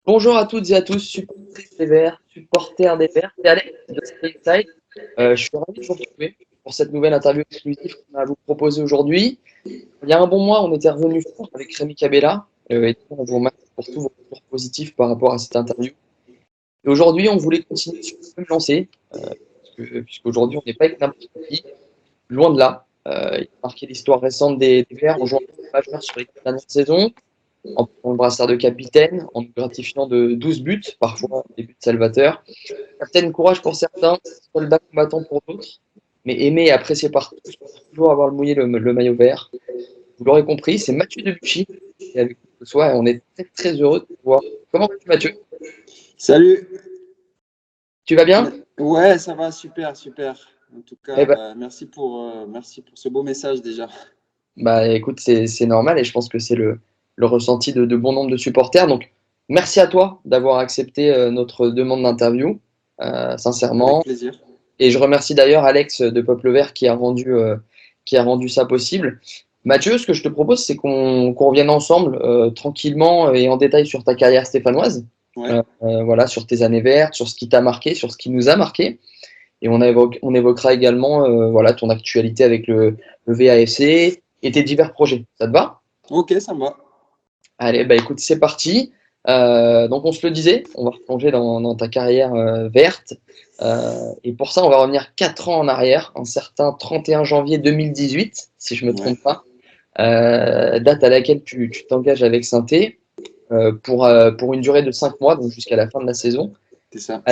Bonjour à toutes et à tous, supporters des Verts, supporters des Verts, c'est Alex de Side. Je suis ravi de vous retrouver pour cette nouvelle interview exclusive qu'on a à vous proposer aujourd'hui. Il y a un bon mois, on était revenu fort avec Rémi Cabella et on vous remercie pour tous vos retours positifs par rapport à cette interview. Et aujourd'hui, on voulait continuer sur le même lancé, puisqu'aujourd'hui, on n'est pas avec n'importe qui, loin de là. Il a marqué l'histoire récente des Verts en jouant majeur sur les dernières saisons, en prenant le brassard de capitaine, en nous gratifiant de 12 buts, parfois des buts salvateurs. Certaines courage pour certains, soldat combattant pour d'autres, mais aimé et apprécié par tous pour toujours avoir mouillé le maillot vert. Vous l'aurez compris, c'est Mathieu Debuchy qui est avec nous ce soir et on est très très heureux de vous voir. Comment vas-tu, Mathieu? Salut. Tu vas bien? Ouais, ça va, super, super. En tout Eh cas, ben, merci pour ce beau message déjà. bah écoute, c'est normal et je pense que c'est le ressenti de bon nombre de supporters. Donc, merci à toi d'avoir accepté notre demande d'interview, Avec sincèrement. plaisir. Et je remercie d'ailleurs Alex de Peuple Vert qui a rendu ça possible. Mathieu, ce que je te propose, c'est qu'on revienne ensemble tranquillement et en détail sur ta carrière stéphanoise, Ouais, voilà, sur tes années vertes, sur ce qui t'a marqué, sur ce qui nous a marqué. Et on évoquera également voilà, ton actualité avec le VAFC et tes divers projets. Ça te va? ok, ça me va. Allez, bah écoute, c'est parti. Donc on se le disait, on va replonger dans ta carrière verte. Et pour ça, on va revenir 4 ans en arrière, un certain 31 janvier 2018, si je ne me Ouais, trompe pas, date à laquelle tu t'engages avec Saint-Étienne pour une durée de 5 mois, donc jusqu'à la fin de la saison. c'est ça.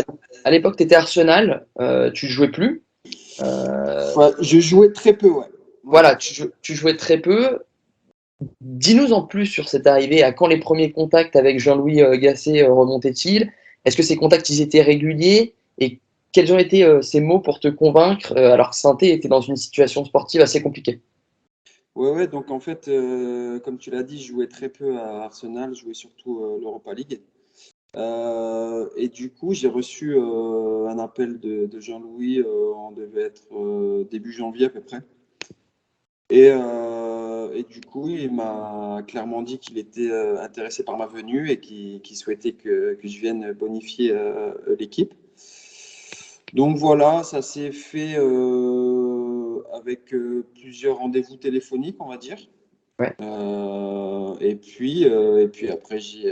À l'époque, tu étais Arsenal, tu jouais plus. Ouais, je jouais très peu, ouais. Ouais. Voilà, tu jouais très peu. Dis-nous en plus sur cette arrivée, à quand les premiers contacts avec Jean-Louis Gasset remontaient-ils? Est-ce que ces contacts ils étaient réguliers? Et quels ont été ces mots pour te convaincre alors que Saint-Étienne était dans une situation sportive assez compliquée? Ouais, ouais, donc en fait, comme tu l'as dit, je jouais très peu à Arsenal, je jouais surtout l'Europa League. Et du coup, j'ai reçu un appel de Jean-Louis, on devait être début janvier à peu près. Et du coup, il m'a clairement dit qu'il était intéressé par ma venue et qu'il souhaitait que je vienne bonifier l'équipe. Donc voilà, ça s'est fait avec plusieurs rendez-vous téléphoniques, on va dire. Ouais. Et puis après, j'ai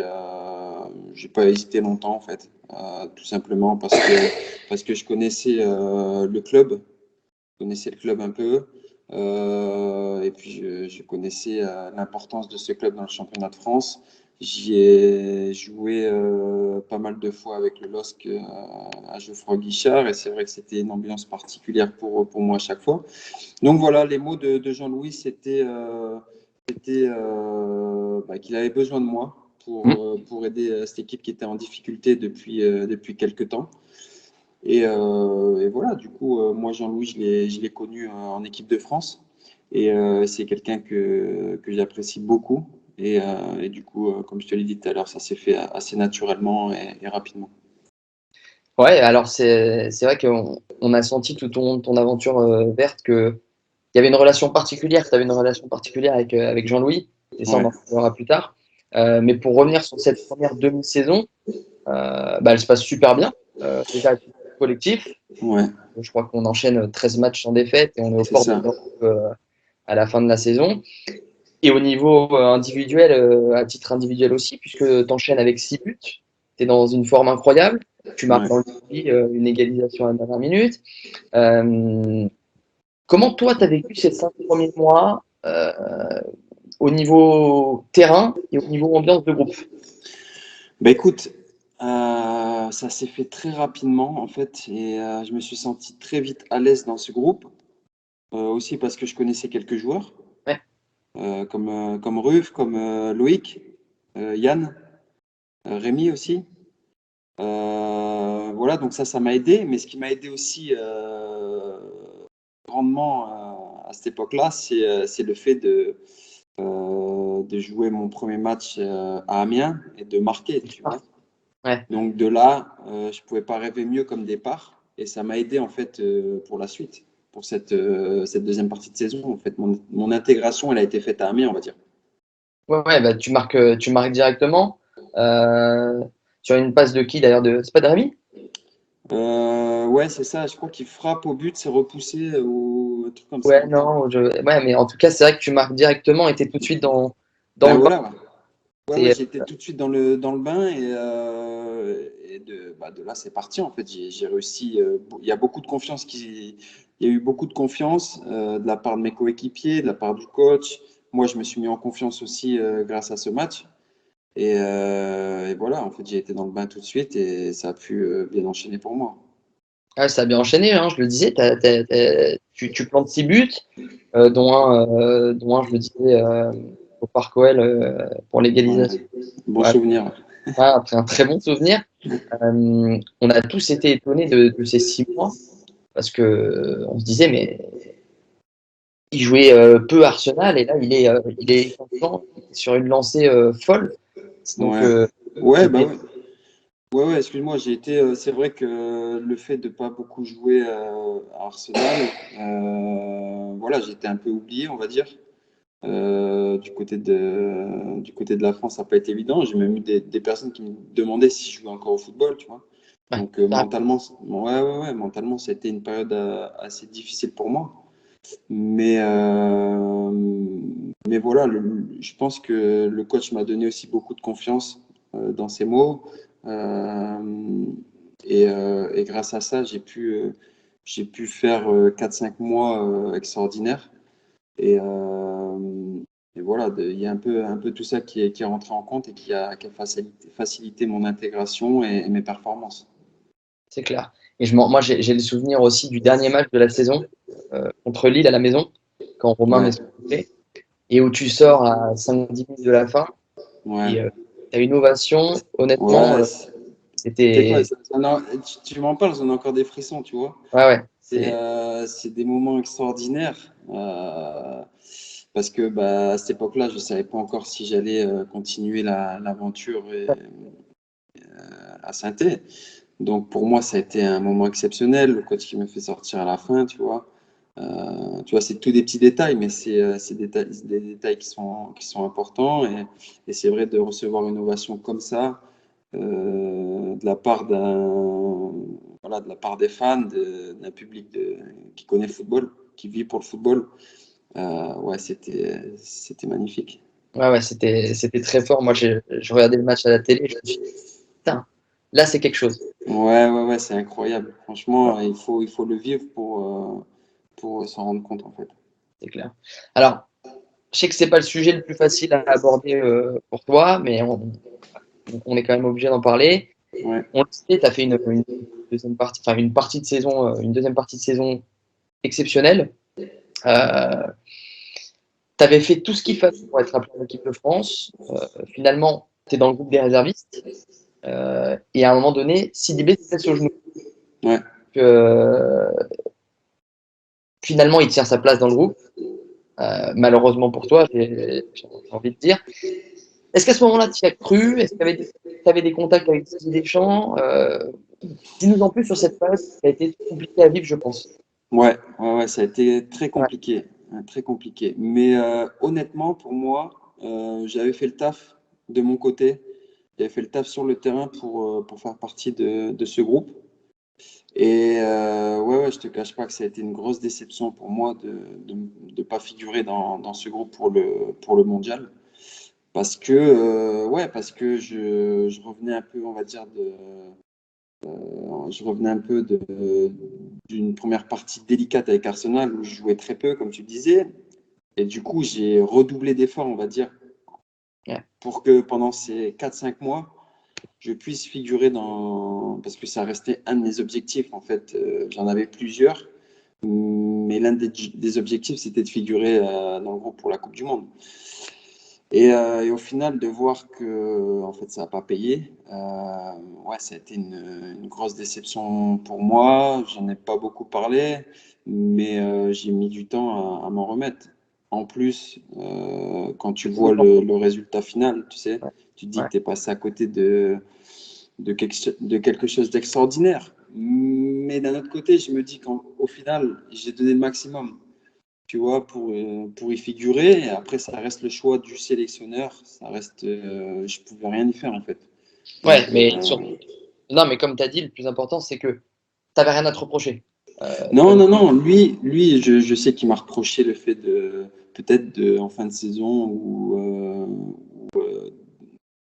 pas hésité longtemps en fait, tout simplement parce que je connaissais le club, je connaissais le club un peu. Et puis, je connaissais l'importance de ce club dans le championnat de France. J'y ai joué pas mal de fois avec le LOSC à Geoffroy Guichard et c'est vrai que c'était une ambiance particulière pour moi à chaque fois. Donc voilà, les mots de Jean-Louis, c'était qu'il avait besoin de moi Mm. pour aider cette équipe qui était en difficulté depuis quelques temps. Et voilà, du coup, moi, Jean-Louis, je l'ai connu en équipe de France. Et c'est quelqu'un que j'apprécie beaucoup. Et du coup, comme je te l'ai dit tout à l'heure, ça s'est fait assez naturellement et rapidement. Ouais, alors c'est vrai qu'on a senti tout au long de ton aventure verte que il y avait une relation particulière, tu avais une relation particulière avec Jean-Louis, et ça on en Ouais, parlera plus tard. Mais pour revenir sur cette première demi-saison, bah, elle se passe super bien. Déjà, à titre collectif, ouais, je crois qu'on enchaîne 13 matchs sans défaite et on est aux c'est portes de ça. l'Europe à la fin de la saison. Et au niveau individuel, à titre individuel aussi, puisque tu enchaînes avec 6 buts, tu es dans une forme incroyable. Tu marques Ouais. dans le derby une égalisation à la dernière minute. Euh, Comment toi, tu as vécu ces 5 premiers mois au niveau terrain et au niveau ambiance de groupe? Bah écoute, ça s'est fait très rapidement en fait. Et je me suis senti très vite à l'aise dans ce groupe. Aussi parce que je connaissais quelques joueurs, Ouais. comme Ruf, comme Loïc, Yann, Rémi aussi. Voilà, donc ça m'a aidé. Mais ce qui m'a aidé aussi grandement à cette époque-là, c'est le fait de jouer mon premier match à Amiens et de marquer, tu vois. Ouais. Donc de là, je pouvais pas rêver mieux comme départ et ça m'a aidé en fait pour la suite, pour cette deuxième partie de saison. En fait, mon intégration, elle a été faite à Amiens, on va dire. Ouais, bah, tu marques directement. Euh, sur une passe de qui d'ailleurs c'est pas de Rémi? Ouais, c'est ça. Je crois qu'il frappe au but, c'est repoussé ou un truc comme ça. Ouais, non, ouais, mais en tout cas, c'est vrai que tu marques directement et t'es tout de suite dans Ben le bain. voilà, ouais. Ouais, C'est, j'étais tout de suite dans le bain et de là, c'est parti en fait. J'ai réussi. Il y a beaucoup de confiance il y a eu beaucoup de confiance de la part de mes coéquipiers, de la part du coach. Moi, je me suis mis en confiance aussi grâce à ce match. Et voilà, en fait, j'ai été dans le bain tout de suite et ça a pu bien enchaîner pour moi. ça a bien enchaîné, hein, je le disais. Tu plantes 6 buts, dont un, je le disais, au Parc OL pour Ouais, l'égalisation. bon Ouais, souvenir. après un très bon souvenir. On a tous été étonnés de ces 6 mois parce que on se disait, mais il jouait peu Arsenal et là, il est constant, sur une lancée folle. Donc, Ouais, ouais, bah c'était. ouais. Ouais, ouais, excuse-moi, j'ai été. C'est vrai que le fait de pas beaucoup jouer à Arsenal, voilà, j'ai été un peu oublié, on va dire. Du côté de la France, ça n'a pas été évident. J'ai même eu des personnes qui me demandaient si je jouais encore au football, tu vois. Ouais, Donc ah, mentalement, ouais, mentalement, c'était une période assez difficile pour moi. Mais voilà, je pense que le coach m'a donné aussi beaucoup de confiance dans ses mots. Euh, et grâce à ça, j'ai pu faire 4-5 mois extraordinaires. Et, euh, et voilà, il y a un peu tout ça qui est rentré en compte et qui a facilité mon intégration et mes performances. c'est clair. Et moi, j'ai le souvenir aussi du dernier match de la saison contre Lille à la maison, quand Romain Ouais, m'est sorti, et où tu sors à 5-10 minutes de la fin ouais, et tu as une ovation. Honnêtement, ouais. C'était quoi? c'était. Tu m'en parles, j'en ai encore des frissons, tu vois. Ouais, ouais. C'est des moments extraordinaires parce que bah, à cette époque-là, je ne savais pas encore si j'allais continuer l'aventure à Saint-Étienne. Donc pour moi, ça a été un moment exceptionnel. Le coach qui me fait sortir à la fin, tu vois. C'est tous des petits détails, mais c'est des détails qui sont importants. Et c'est vrai de recevoir une ovation comme ça de la part voilà, de la part des fans, d'un public qui connaît le football, qui vit pour le football. Ouais, c'était magnifique. Ouais, ouais, c'était très fort. Moi, je regardais le match à la télé, je me suis dit, putain, là, c'est quelque chose. Ouais, ouais, ouais, c'est incroyable. Franchement, il faut le vivre pour s'en rendre compte, en fait. C'est clair. Alors, je sais que c'est pas le sujet le plus facile à aborder pour toi, mais on est quand même obligé d'en parler. Ouais, On le sait, tu as fait une deuxième partie, enfin une partie de saison, une deuxième partie de saison exceptionnelle. Euh, tu avais fait tout ce qu'il fallait pour être appelé en équipe de France. Finalement, tu es dans le groupe des réservistes. Et à un moment donné, Sidibé se blesse au genou. ouais. Euh, Finalement, il tient sa place dans le groupe. Malheureusement pour toi, j'ai envie de dire. Est-ce qu'à ce moment-là, tu y as cru? Est-ce que tu avais des contacts avec Didier Deschamps? Dis-nous en plus sur cette phase qui a été compliquée à vivre, je pense. Ouais, ouais, ouais, ça a été très Ouais, compliqué, hein, très compliqué. Mais honnêtement, pour moi, j'avais fait le taf de mon côté. J'avais fait le taf sur le terrain pour faire partie de ce groupe. Et ouais, ouais, je te cache pas que ça a été une grosse déception pour moi de pas figurer dans ce groupe pour le mondial. Parce que je revenais un peu, on va dire, d'une première partie délicate avec Arsenal où je jouais très peu, comme tu disais. Et du coup, j'ai redoublé d'efforts, on va dire, ouais, pour que pendant ces 4-5 mois, je puisse figurer parce que ça restait un de mes objectifs, en fait. J'en avais plusieurs, mais l'un des objectifs, c'était de figurer dans le groupe pour la Coupe du Monde. Et au final, de voir que en fait, ça n'a pas payé, ouais, ça a été une grosse déception pour moi. J'en ai pas beaucoup parlé, mais j'ai mis du temps à m'en remettre. En plus, quand tu vois le résultat final, tu sais, Ouais, tu te dis ouais. que tu es passé à côté de quelque chose d'extraordinaire. Mais d'un autre côté, je me dis qu'au final, j'ai donné le maximum, tu vois, pour y figurer. Et après, ça reste le choix du sélectionneur. Ça reste, je pouvais rien y faire en fait. Ouais, Donc, mais non, mais comme tu as dit, le plus important, c'est que tu n'avais rien à te reprocher. non, Comme... non, non. Lui, je sais qu'il m'a reproché le fait de peut-être en fin de saison ou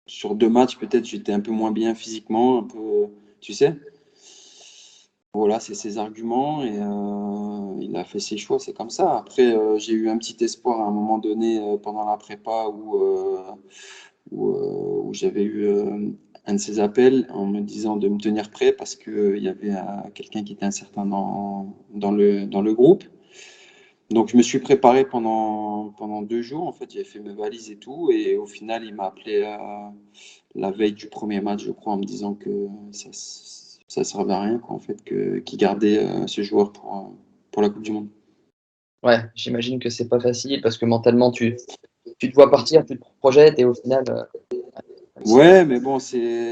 sur 2 matchs, peut-être j'étais un peu moins bien physiquement, un peu, tu sais. Voilà, c'est ses arguments et il a fait ses choix, c'est comme ça. Après, j'ai eu un petit espoir à un moment donné pendant la prépa où j'avais eu un de ses appels en me disant de me tenir prêt parce qu'il y avait quelqu'un qui était incertain dans le groupe. Donc, je me suis préparé pendant 2 jours. En fait, j'ai fait mes valises et tout. Et au final, il m'a appelé la veille du premier match, je crois, en me disant que ça servait à rien, quoi, en fait, qu'il gardait ce joueur pour la Coupe du Monde. Ouais, j'imagine que c'est pas facile parce que mentalement, tu te vois partir, tu te projettes et au final, Ouais, mais bon,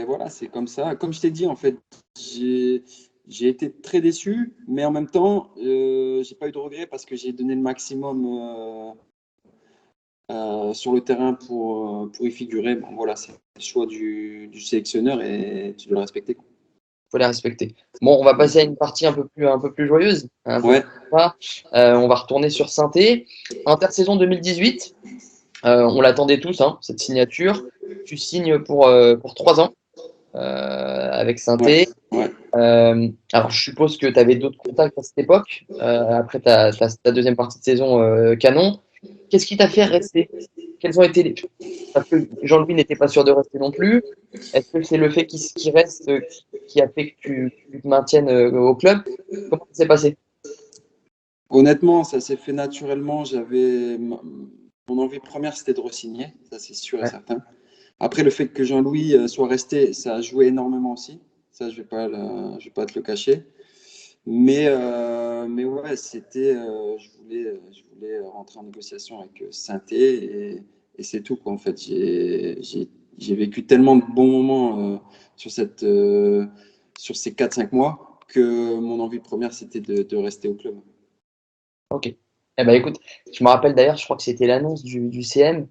voilà, c'est comme ça. Comme je t'ai dit, en fait, j'ai j'ai été très déçu, mais en même temps, j'ai pas eu de regrets parce que j'ai donné le maximum sur le terrain pour y figurer. Bon, voilà, c'est le choix du sélectionneur et tu dois le respecter, quoi. faut les respecter. Bon, on va passer à une partie un peu plus joyeuse, un peu Ouais, plus sympa. On va retourner sur Saint-Étienne. Intersaison 2018, on l'attendait tous, hein, cette signature. Tu signes pour 3 ans avec ouais, Saint-Étienne. ouais. Alors, je suppose que tu avais d'autres contacts à cette époque, après ta deuxième partie de saison canon. Qu'est-ce qui t'a fait rester? Quels ont été les... Parce que Jean-Louis n'était pas sûr de rester non plus. Est-ce que c'est le fait qu'il reste qui a fait que tu te maintiennes au club? Comment ça s'est passé? Honnêtement, ça s'est fait naturellement. Mon envie première, c'était de re-signer, ça c'est sûr et Ouais. certain. Après, le fait que Jean-Louis soit resté, ça a joué énormément aussi. Ça, je vais pas te le cacher. Mais ouais, je voulais rentrer en négociation avec Saint-Étienne et c'est tout, quoi, en fait. J'ai vécu tellement de bons moments sur sur ces 4 5 mois que mon envie première, c'était de rester au club. Ok. Eh ben écoute, je me rappelle d'ailleurs, je crois que c'était l'annonce du CM.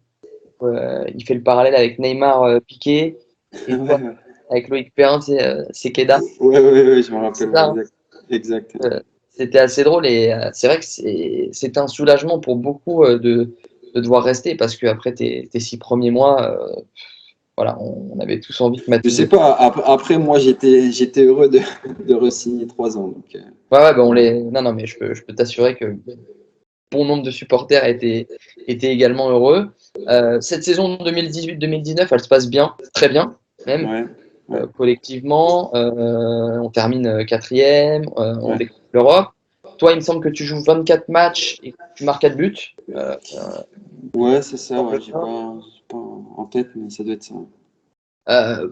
Il fait le parallèle avec Neymar Piqué et toi Ouais, avec Loïc Perrin, c'est Keda. ouais, ouais, ouais, je me rappelle, C'est ouais, ça, hein. exact. Exact. C'était assez drôle et c'est vrai que c'est un soulagement pour beaucoup de devoir rester parce que après tes 6 premiers mois, voilà, on avait tous envie que Je Mathis. sais pas, après moi, j'étais heureux de re-signer 3 ans. Donc, Ouais, ouais, ben voilà. non, non, mais je peux t'assurer que bon nombre de supporters étaient également heureux. Cette saison 2018-2019, elle se passe bien, très bien, même Ouais, ouais, collectivement. On termine quatrième, on ouais. découvre l'Europe. Toi, il me semble que tu joues 24 matchs et que tu marques 4 buts. Ouais, c'est ça, ouais, Semble bien. j'ai pas en tête, mais ça doit être ça.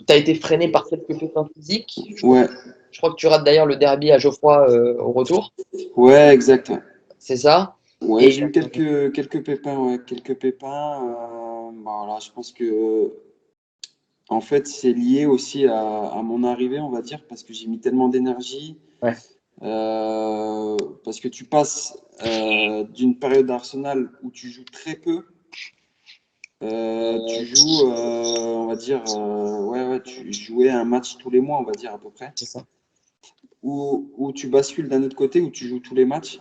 Tu as été freiné par quelques pépins physiques. Ouais, Je crois que tu rates d'ailleurs le derby à Geoffroy au retour. ouais, exact. Ouais, C'est ça. ouais, Et j'ai eu quelques pépins, ouais, quelques pépins. Bah, voilà, je pense que en fait, c'est lié aussi à mon arrivée, on va dire, parce que j'ai mis tellement d'énergie. ouais, Parce que tu passes d'une période d'Arsenal où tu joues très peu. Tu joues, on va dire, ouais, ouais, tu jouais un match tous les mois, on va dire à peu près. c'est ça. Où tu bascules d'un autre côté, où tu joues tous les matchs.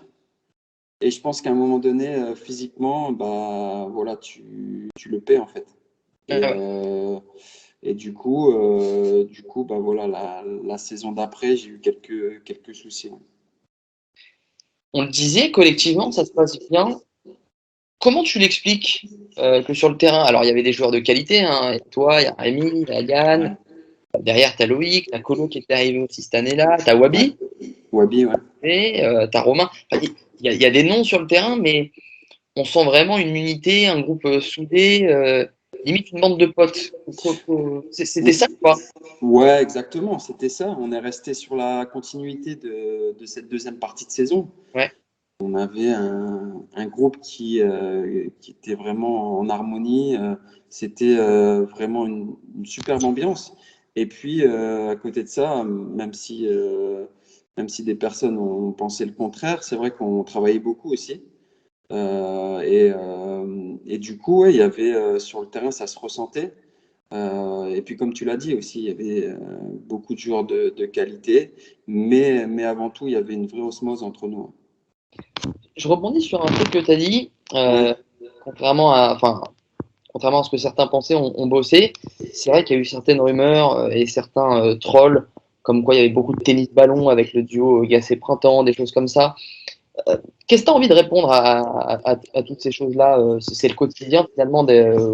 Et je pense qu'à un moment donné, physiquement, bah voilà, tu le paies en fait. Ouais, Et, ouais. et du coup, bah voilà, la saison d'après, j'ai eu quelques soucis, ouais. On le disait, collectivement, ça se passe bien. Comment tu l'expliques que sur le terrain, alors il y avait des joueurs de qualité, hein, il y a toi, il y a Rémi, il y a Yann, Ouais, derrière tu as Loïc, tu as Colo qui était arrivé aussi cette année-là, tu as ouais. Wabi, Wabi, ouais. et tu as Romain. Enfin, il y a des noms sur le terrain, mais on sent vraiment une unité, un groupe soudé. limite une bande de potes. C'était ça, quoi. Ouais, exactement, c'était ça. On est resté sur la continuité de cette deuxième partie de saison. Ouais. On avait un groupe qui était vraiment en harmonie. C'était vraiment une superbe ambiance. Et puis, à côté de ça, même si des personnes ont pensé le contraire, c'est vrai qu'on travaillait beaucoup aussi. Et du coup, ouais, il y avait sur le terrain, ça se ressentait. Et puis, comme tu l'as dit aussi, il y avait beaucoup de joueurs de qualité, mais avant tout, il y avait une vraie osmose entre nous. Je rebondis sur un truc que tu as dit. Ouais, Contrairement contrairement à ce que certains pensaient, on bossait. C'est vrai qu'il y a eu certaines rumeurs et certains trolls, comme quoi il y avait beaucoup de tennis-ballon avec le duo Gasset-Printemps, des choses comme ça. Qu'est-ce que tu as envie de répondre à toutes ces choses-là? C'est le quotidien, finalement,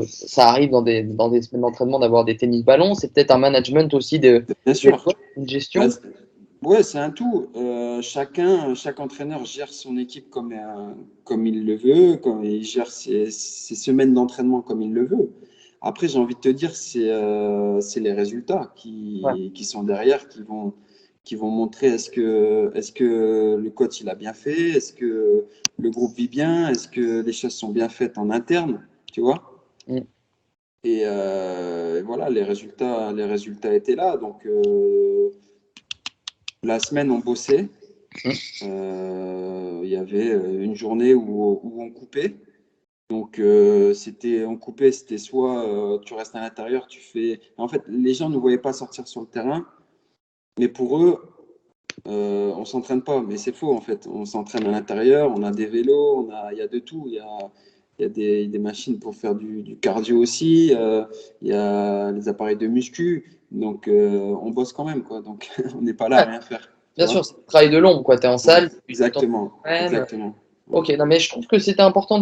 ça arrive dans des semaines d'entraînement d'avoir des tennis-ballons. C'est peut-être un management aussi bien sûr. une Bah, gestion. ouais, c'est un tout. Chaque entraîneur gère son équipe comme il le veut, comme il gère ses semaines d'entraînement comme il le veut. Après, j'ai envie de te dire, c'est les résultats Ouais, qui sont derrière, qui vont montrer est-ce que le coach il a bien fait, est-ce que le groupe vit bien, est-ce que les choses sont bien faites en interne, tu vois? mm, Et voilà, les résultats étaient là. Donc, la semaine, on bossait. mm. Il y avait une journée où on coupait. Donc, on coupait, c'était soit tu restes à l'intérieur, tu fais. En fait, les gens ne voyaient pas sortir sur le terrain, mais pour eux, on s'entraîne pas. Mais c'est faux, en fait. On s'entraîne à l'intérieur, on a des vélos, il y a de tout. Il y a des machines pour faire du cardio aussi, il y a les appareils de muscu. Donc, on bosse quand même, quoi. Donc, on n'est pas là à Ouais, rien faire, tu bien sûr, vois? c'est un travail de long, quoi. Tu es en Ouais, salle, tu t'entraînes exactement, quand même. exactement. Ouais. Ok, non, mais je trouve que c'était important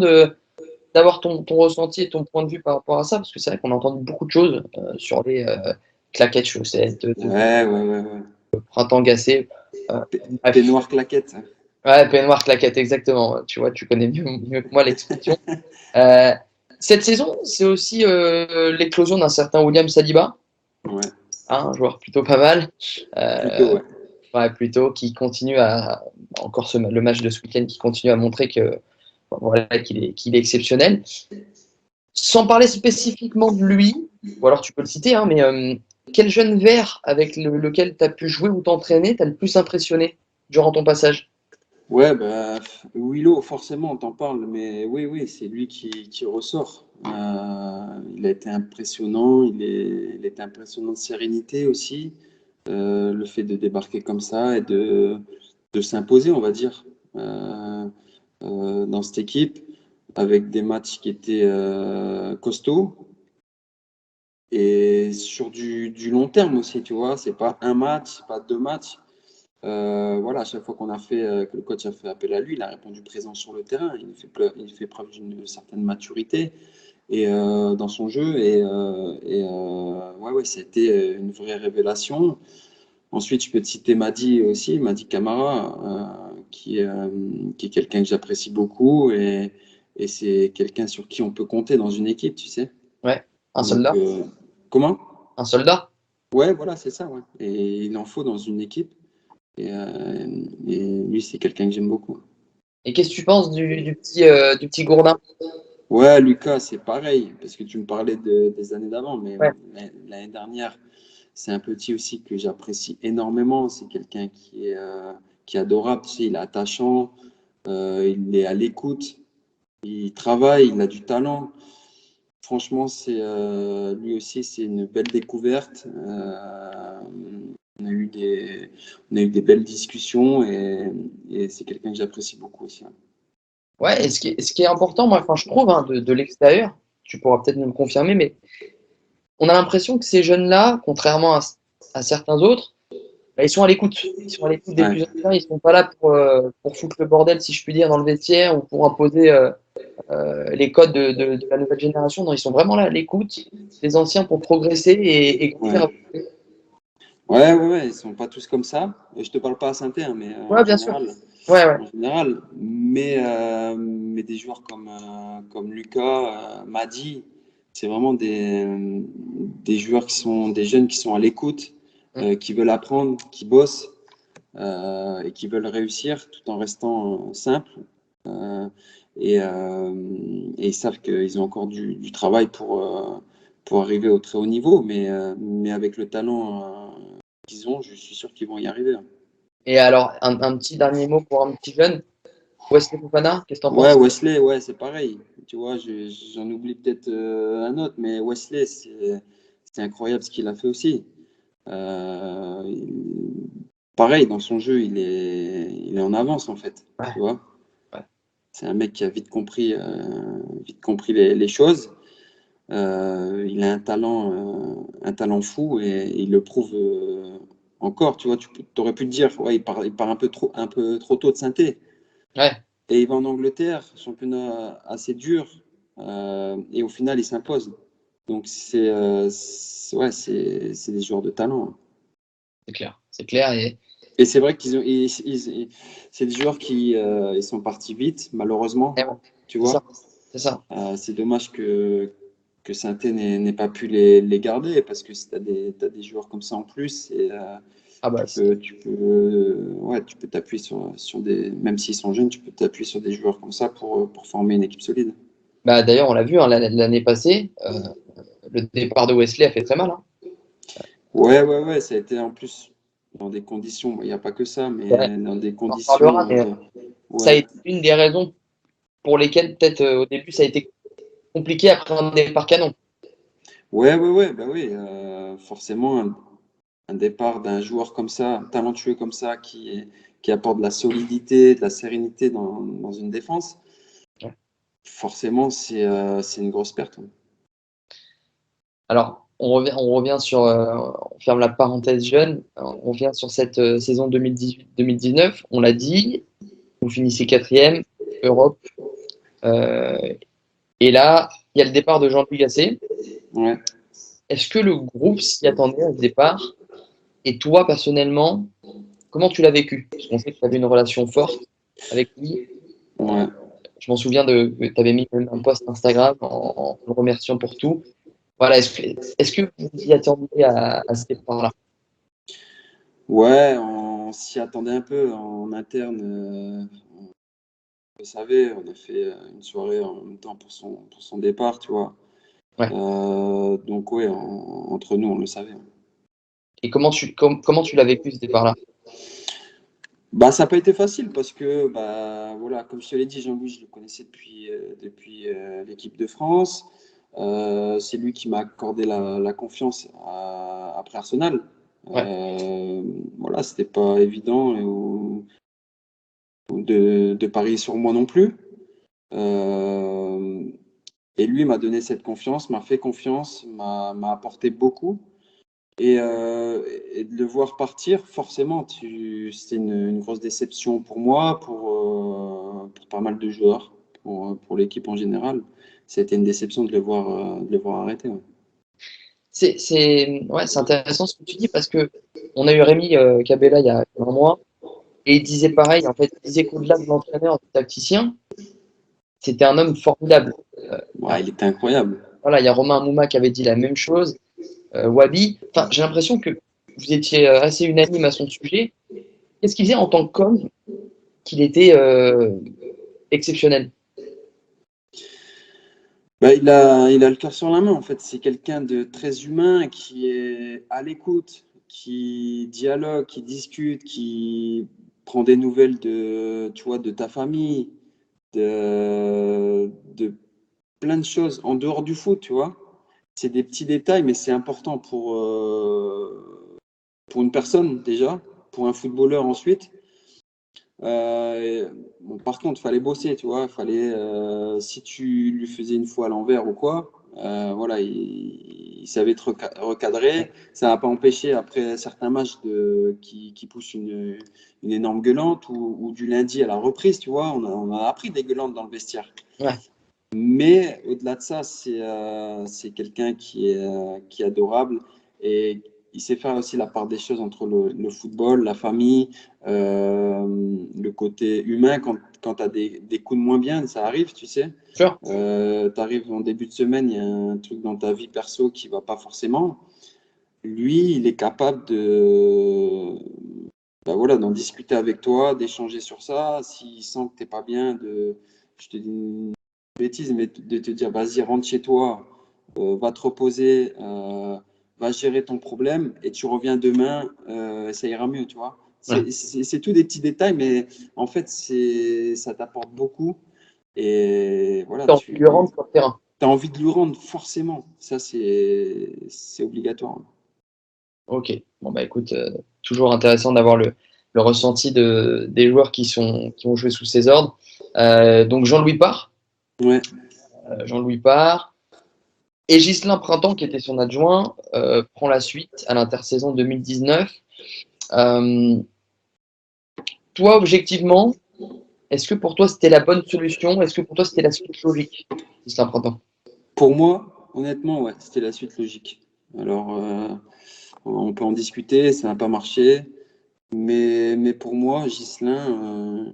d'avoir ton ressenti et ton point de vue par rapport à ça, parce que c'est vrai qu'on a entendu beaucoup de choses sur les claquettes chaussettes, Ouais, ouais, ouais, ouais. printemps gacé. Euh, bref, Peignoir claquette. ouais, peignoir claquette, exactement. Tu vois, tu connais mieux que moi l'expression. Euh, cette saison, c'est aussi l'éclosion d'un certain William Saliba, Ouais, hein, un joueur plutôt pas mal. plutôt, Euh, ouais. ouais, plutôt, qui continue encore le match de ce week-end, qui continue à montrer que voilà, qu'il est exceptionnel. Sans parler spécifiquement de lui, ou alors tu peux le citer, hein, mais quel jeune vert avec lequel tu as pu jouer ou t'entraîner t'a le plus impressionné durant ton passage? Ouais, bah, Willow, forcément, on t'en parle, mais oui, oui, c'est lui qui ressort. Il a été impressionnant, il était impressionnant de sérénité aussi. Le fait de débarquer comme ça et de s'imposer, on va dire, dans cette équipe, avec des matchs qui étaient costauds. Et sur du long terme aussi, tu vois, c'est pas un match, c'est pas deux matchs. Voilà, à chaque fois que le coach a fait appel à lui, il a répondu présent sur le terrain. Il fait preuve d'une certaine maturité dans son jeu. Ouais, ouais, c'était une vraie révélation. Ensuite, je peux te citer Madi aussi, Madi Camara, qui est quelqu'un que j'apprécie beaucoup et c'est quelqu'un sur qui on peut compter dans une équipe, tu sais. Ouais, un Donc, soldat. comment? Un soldat. Ouais, voilà, c'est ça, ouais. Et il en faut dans une équipe. Et lui, c'est quelqu'un que j'aime beaucoup. Et qu'est-ce que tu penses du petit Gourdin? Ouais, Lucas, c'est pareil, parce que tu me parlais des années d'avant, mais Ouais, l'année dernière, c'est un petit aussi que j'apprécie énormément. C'est quelqu'un qui est adorable, tu sais, il est attachant, il est à l'écoute, il travaille, il a du talent. Franchement, lui aussi, c'est une belle découverte. On a eu des belles discussions et c'est quelqu'un que j'apprécie beaucoup aussi, hein. ouais, et ce qui est important, moi, enfin, je trouve, hein, de l'extérieur, tu pourras peut-être nous le confirmer, mais on a l'impression que ces jeunes-là, contrairement à certains autres, bah, ils sont à l'écoute. Ils sont à l'écoute des Ouais, plus anciens. Ils sont pas là pour foutre le bordel, si je puis dire, dans le vestiaire ou pour imposer les codes de la nouvelle génération. Non, ils sont vraiment là à l'écoute des anciens pour progresser et grandir ouais. avec eux. Ouais, ouais, ouais, ils sont pas tous comme ça. Et je te parle pas à Saint-Étienne, mais Ouais, en bien sûr. général. Ouais, ouais. En général. Mais des joueurs comme Lucas, Madi, c'est vraiment des joueurs des jeunes qui sont à l'écoute, qui veulent apprendre, qui bossent et qui veulent réussir tout en restant simples. Euh, et ils savent qu'ils ont encore du travail pour arriver au très haut niveau, mais avec le talent qu'ils ont, je suis sûr qu'ils vont y arriver. Et alors, un petit dernier mot pour un petit jeune. Wesley Fofana, qu'est-ce que t'en Ouais, penses? Wesley, ouais, c'est pareil. Tu vois, j'en oublie peut-être un autre, mais Wesley, c'est incroyable ce qu'il a fait aussi. Pareil, dans son jeu, il est en avance en fait. Ouais, Tu vois, ouais, c'est un mec qui a vite compris les choses. Il a un talent fou et il le prouve encore. Tu vois, aurais pu te dire, ouais, il part un peu trop tôt de synthé. ouais, Et il va en Angleterre, championnat assez dur, et au final, il s'impose. Donc, ouais, c'est des joueurs de talent, hein. c'est clair. C'est clair. Et c'est vrai c'est des joueurs qui ils sont partis vite, Et malheureusement, ouais, tu c'est ça. vois. C'est ça. C'est dommage que Saint-Étienne n'ait pas pu les garder, parce que si tu as t'as des joueurs comme ça en plus, et, Ah bah, ouais, tu peux t'appuyer sur même s'ils sont jeunes, tu peux t'appuyer sur des joueurs comme ça pour former une équipe solide. bah, d'ailleurs, on l'a vu hein, l'année passée, le départ de Wesley a fait très mal. Hein. Ouais, ouais, ouais, ça a été en plus dans des conditions, il n'y a pas que ça, Ouais, mais dans des on en reparlera, conditions, mais ça a ouais, été une des raisons pour lesquelles, peut-être au début, ça a été compliqué après un départ canon. ouais, ouais, ouais, bah oui, forcément, un départ d'un joueur comme ça, talentueux comme ça, qui apporte de la solidité, de la sérénité dans une défense, Ouais. forcément, c'est une grosse perte, ouais. Alors, on revient sur, on ferme la parenthèse jeune, on revient sur cette saison 2018-2019. On l'a dit, vous finissez quatrième, Europe. euh, et là, il y a le départ de Jean-Louis Gasset. Ouais. Est-ce que le groupe s'y attendait à ce départ? Et toi, personnellement, comment tu l'as vécu? Parce qu'on sait que tu avais une relation forte avec lui. Ouais. Je m'en souviens que tu avais mis même un post Instagram en le remerciant pour tout. Voilà, est-ce que vous vous y attendiez à ce départ-là? Ouais, on s'y attendait un peu en interne. On le savait, on a fait une soirée en même temps pour son départ, tu vois. Ouais. Donc, ouais, entre nous, on le savait. Et comment tu l'as vécu ce départ-là? Bah, ça n'a pas été facile parce que, bah, voilà, comme je te l'ai dit, Jean-Louis, je le connaissais depuis l'équipe de France. C'est lui qui m'a accordé la confiance après Arsenal. Ouais. Euh, voilà, c'était pas évident de parier sur moi non plus. Euh, et lui m'a donné cette confiance, m'a fait confiance, m'a apporté beaucoup. Et, euh, et de le voir partir, forcément, c'était une grosse déception pour moi, pour pas mal de joueurs, pour l'équipe en général. C'était une déception de le voir arrêter, ouais. Ouais, c'est intéressant ce que tu dis parce que on a eu Rémi Cabella il y a un mois et il disait pareil. En fait, il disait qu'au-delà de l'entraîneur, du tacticien, c'était un homme formidable. Ouais, il était incroyable. Voilà, il y a Romain Mouma qui avait dit la même chose. Wabi. Enfin, j'ai l'impression que vous étiez assez unanime à son sujet. Qu'est-ce qu'il faisait en tant qu'homme qu'il était exceptionnel? Bah, il a le cœur sur la main, en fait. C'est quelqu'un de très humain qui est à l'écoute, qui dialogue, qui discute, qui prend des nouvelles tu vois, de ta famille, de plein de choses en dehors du foot, tu vois. C'est des petits détails, mais c'est important pour une personne déjà, pour un footballeur ensuite. Bon, par contre, il fallait bosser, tu vois. Si tu lui faisais une fois à l'envers ou quoi, voilà, il savait te recadrer. Ça n'a pas empêché, après certains matchs, qui pousse une énorme gueulante ou du lundi à la reprise, tu vois. On a appris des gueulantes dans le vestiaire. Ouais. Mais au-delà de ça, c'est quelqu'un qui est adorable et il sait faire aussi la part des choses entre le football, la famille, le côté humain. Quand tu as des coups de moins bien, ça arrive, tu sais. Sûr. Tu arrives en début de semaine, il y a un truc dans ta vie perso qui va pas forcément. Lui, il est capable voilà, d'en discuter avec toi, d'échanger sur ça. S'il sent que t'es pas bien, je te dis une bêtise, mais de te dire, vas-y, rentre chez toi, va te reposer, va gérer ton problème et tu reviens demain, ça ira mieux, tu vois. Ouais. C'est tout des petits détails, mais en fait, ça t'apporte beaucoup. Et voilà, T'as envie de lui rendre sur le terrain. as envie de lui rendre forcément. Ça, c'est obligatoire. Ok. Bon, bah écoute, toujours intéressant d'avoir le ressenti des joueurs qui ont joué sous ses ordres. Donc Jean-Louis Parr. Ouais, Jean-Louis Parr. Et Ghislain Printemps, qui était son adjoint, prend la suite à l'intersaison 2019. Euh, Toi, objectivement, est-ce que pour toi c'était la bonne solution? Est-ce que pour toi c'était la suite logique, Ghislain Printemps? pour moi, honnêtement, ouais, c'était la suite logique. Alors, on peut en discuter, ça n'a pas marché. Mais pour moi, Ghislain,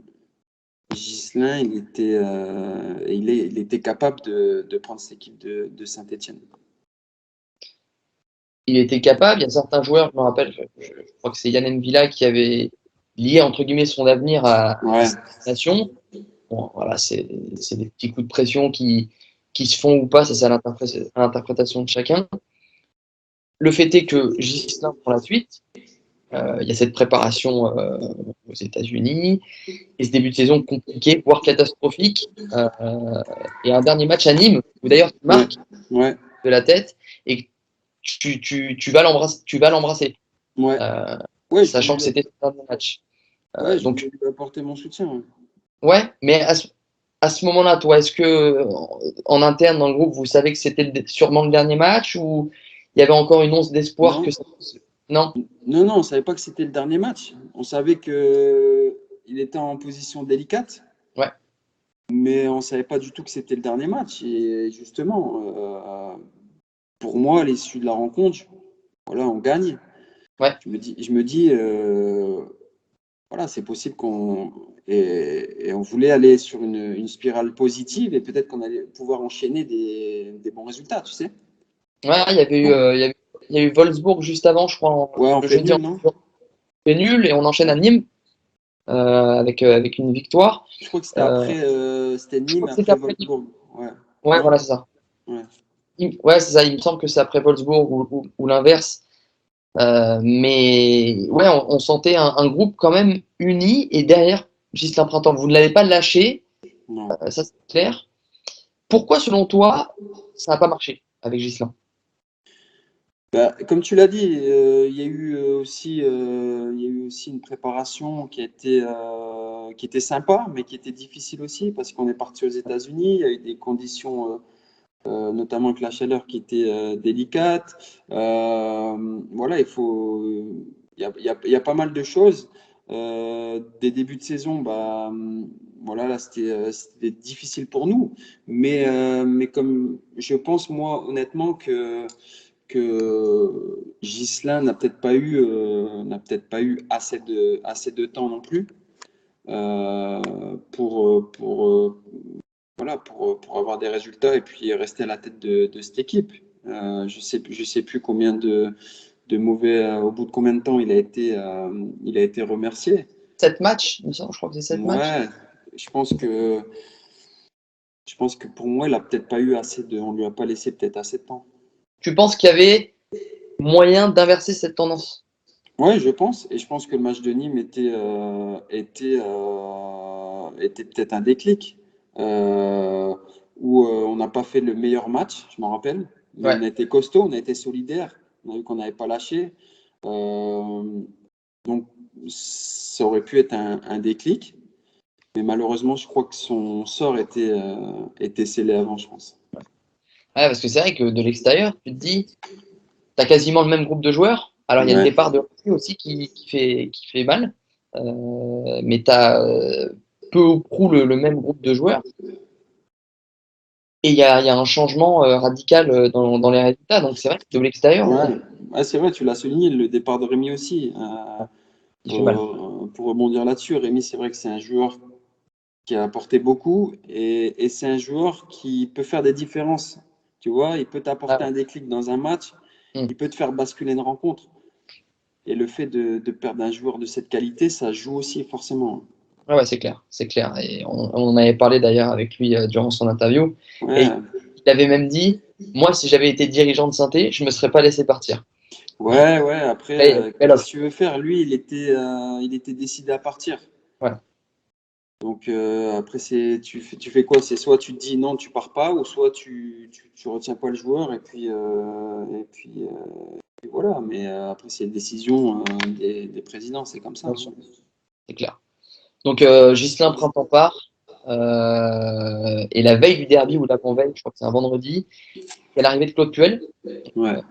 il était capable de prendre cette équipe de Saint-Étienne. Il était capable. Il y a certains joueurs, je me rappelle, je crois que c'est Yann Villa qui avait lié entre guillemets son avenir à Ouais, cette nation. Bon, voilà, c'est des petits coups de pression qui se font ou pas, ça c'est à l'interprétation de chacun. Le fait est que Ghislain prend la suite. Il y a cette préparation aux États-Unis et ce début de saison compliqué, voire catastrophique. Et un dernier match à Nîmes, où d'ailleurs tu ouais, marques ouais, de la tête et tu vas l'embrasser. Tu vas l'embrasser, ouais. euh, Ouais, sachant que c'était son dernier match. ouais, je Donc, voulais lui apporter mon soutien. Ouais. ouais, mais à ce moment-là, toi, est-ce que en interne dans le groupe, vous savez que c'était sûrement le dernier match ou il y avait encore une once d'espoir que Non, ça. Non? non, non, on ne savait pas que c'était le dernier match. On savait que il était en position délicate. Ouais, Mais on ne savait pas du tout que c'était le dernier match. Et justement, pour moi, à l'issue de la rencontre, voilà, on gagne. ouais. Je me dis voilà, c'est possible et on voulait aller sur une spirale positive et peut-être qu'on allait pouvoir enchaîner des bons résultats, tu sais. Ouais, il y a eu Wolfsburg juste avant, je crois, Ouais, on le fait jeudi nul, en non? fait nul et on enchaîne à Nîmes avec une victoire. Je crois que c'était Euh, après, c'était je Nîmes crois que c'était après après Nîmes. Wolfsburg. Ouais, Ouais, non? voilà, c'est ça. Ouais. Ouais, c'est ça. Il me semble que c'est après Wolfsburg ou l'inverse. Mais ouais, on sentait un groupe quand même uni et derrière Ghislain Printemps. Vous ne l'avez pas lâché, Non. ça c'est clair. Pourquoi, selon toi, ça n'a pas marché avec Ghislain? Bah, comme tu l'as dit, il y a eu aussi une préparation qui était sympa, mais qui était difficile aussi parce qu'on est parti aux États-Unis. Il y a eu des conditions, notamment avec la chaleur, qui étaient délicates. Voilà, il y a pas mal de choses. Des débuts de saison, voilà, là, c'était difficile pour nous. Mais comme je pense, moi, honnêtement, que Ghislain n'a peut-être pas eu assez de temps non plus euh, voilà, pour avoir des résultats et puis rester à la tête de cette équipe. Je sais plus combien de mauvais, au bout de combien de temps il a été remercié. 7 matchs, il me semble, je crois que c'est 7 matchs. Ouais, je pense que, je pense que pour moi, il a peut-être pas eu on lui a pas laissé peut-être assez de temps. Tu penses qu'il y avait moyen d'inverser cette tendance? Ouais, je pense. Et je pense que le match de Nîmes était peut-être un déclic. euh, où on n'a pas fait le meilleur match, je m'en rappelle. Mais on Ouais. a été costaud, on a été solidaire. On a vu qu'on n'avait pas lâché. Euh, donc, ça aurait pu être un déclic. Mais malheureusement, je crois que son sort était scellé avant, je pense. Ouais, parce que c'est vrai que de l'extérieur, tu te dis, tu as quasiment le même groupe de joueurs. Alors, il y a le Ouais. départ de Rossi aussi qui fait mal. Mais tu as peu ou prou le même groupe de joueurs. Et il y a un changement radical dans les résultats. Donc, c'est vrai que de l'extérieur, Ouais, c'est vrai, tu l'as souligné, le départ de Rémi aussi. il fait mal. Pour rebondir là-dessus, Rémi, c'est vrai que c'est un joueur qui a apporté beaucoup et c'est un joueur qui peut faire des différences. Tu vois, il peut Ah t'apporter un déclic dans un match, ouais. il peut te faire basculer une rencontre. Et le fait de perdre un joueur de cette qualité, ça joue aussi forcément. Ouais, c'est clair, c'est clair. Et on en avait parlé d'ailleurs avec lui durant son interview. Et Ouais, il avait même dit, moi, si j'avais été dirigeant de Saint-Étienne, je me serais pas laissé partir. ouais. Après, Et, belle qu'est-ce offre. que tu veux faire? Lui, il était décidé à partir. Ouais, Donc après, tu fais quoi? C'est soit tu te dis non, tu pars pas, ou soit tu retiens pas le joueur et puis voilà. Mais après, c'est une décision des présidents, c'est comme ça, bien hein. sûr, c'est clair. Donc, Ghislain Printemps part. Et la veille du derby ou l'avant-veille, je crois que c'est un vendredi, c'est l'arrivée de Claude Puel. Ouais,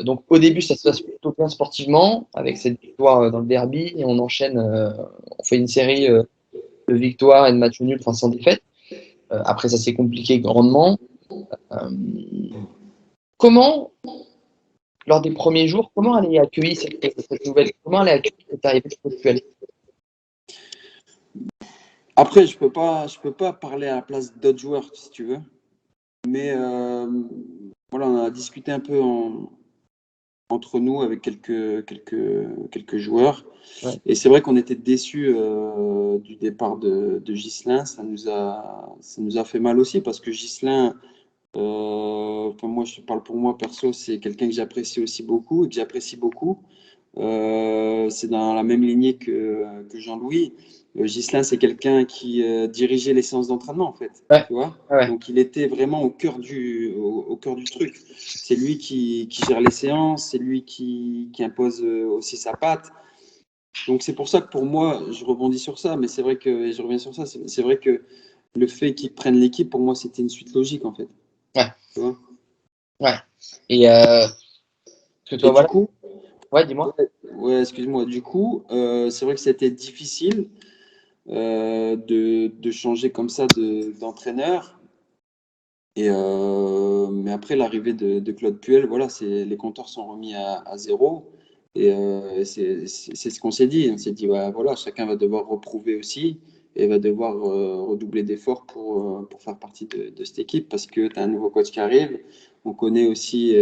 Donc au début, ça se passe plutôt bien sportivement, avec cette victoire dans le derby, et on enchaîne, on fait une série de victoires et de matchs nuls, enfin sans défaite. Après, ça s'est compliqué grandement. Euh, comment, lors des premiers jours, comment elle est accueillie cette nouvelle, comment elle est accueillie cette arrivée de Claude Puel? après, je peux pas parler à la place d'autres joueurs, si tu veux. Mais voilà, on a discuté un peu entre nous avec quelques joueurs. Ouais, Et c'est vrai qu'on était déçus du départ de Ghislain. Ça nous a fait mal aussi parce que Ghislain, enfin moi je parle pour moi perso, c'est quelqu'un que j'apprécie aussi beaucoup et que j'apprécie beaucoup. C'est dans la même lignée que Jean-Louis. Ghislain, c'est quelqu'un qui dirigeait les séances d'entraînement, en fait. ouais, Tu vois? ouais. Donc, il était vraiment au cœur du truc. C'est lui qui gère les séances, c'est lui qui impose aussi sa patte. Donc, c'est pour ça que pour moi, je rebondis sur ça, mais c'est vrai que, et je reviens sur ça, c'est vrai que le fait qu'il prenne l'équipe, pour moi, c'était une suite logique, en fait. Ouais, Tu vois? ouais. Et que Et toi, du voilà. coup, Ouais, dis-moi. ouais, excuse-moi, du coup, c'est vrai que c'était difficile de changer comme ça d'entraîneur. Mais après l'arrivée de Claude Puel, voilà, les compteurs sont remis à zéro. Et c'est ce qu'on s'est dit. On s'est dit, ouais, voilà, chacun va devoir reprouver aussi et va devoir redoubler d'efforts pour faire partie de cette équipe parce que tu as un nouveau coach qui arrive. On connaît aussi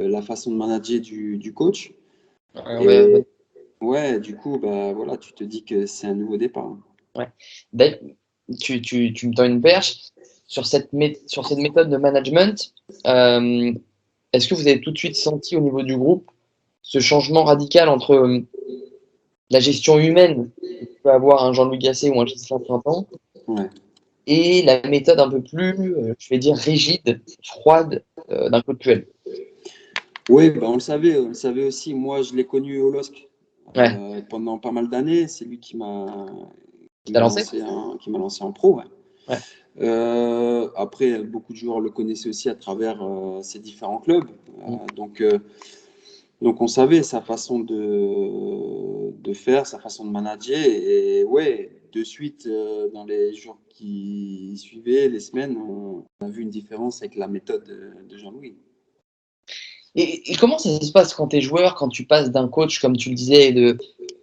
la façon de manager du coach. Ouais. Et ouais, du coup, bah, voilà, tu te dis que c'est un nouveau départ, hein. Ouais. D'ailleurs, tu me tends une perche sur sur cette méthode de management. euh, Est-ce que vous avez tout de suite senti au niveau du groupe ce changement radical entre la gestion humaine que peut avoir un Jean-Louis Gasset ou un Gislain Printemps Ouais. et la méthode un peu plus, je vais dire, rigide, froide d'un Claude Puel? Oui, bah, on le savait aussi. Moi, je l'ai connu au LOSC Ouais, pendant pas mal d'années. C'est lui qui t'a lancé? qui m'a lancé en pro. Ouais. Ouais, Après, beaucoup de joueurs le connaissaient aussi à travers ses différents clubs. mm, Donc, on savait sa façon de faire, sa façon de manager. Et ouais, de suite, dans les jours qui suivaient, les semaines, on a vu une différence avec la méthode de Jean-Louis. et comment ça se passe quand tu es joueur, quand tu passes d'un coach, comme tu le disais,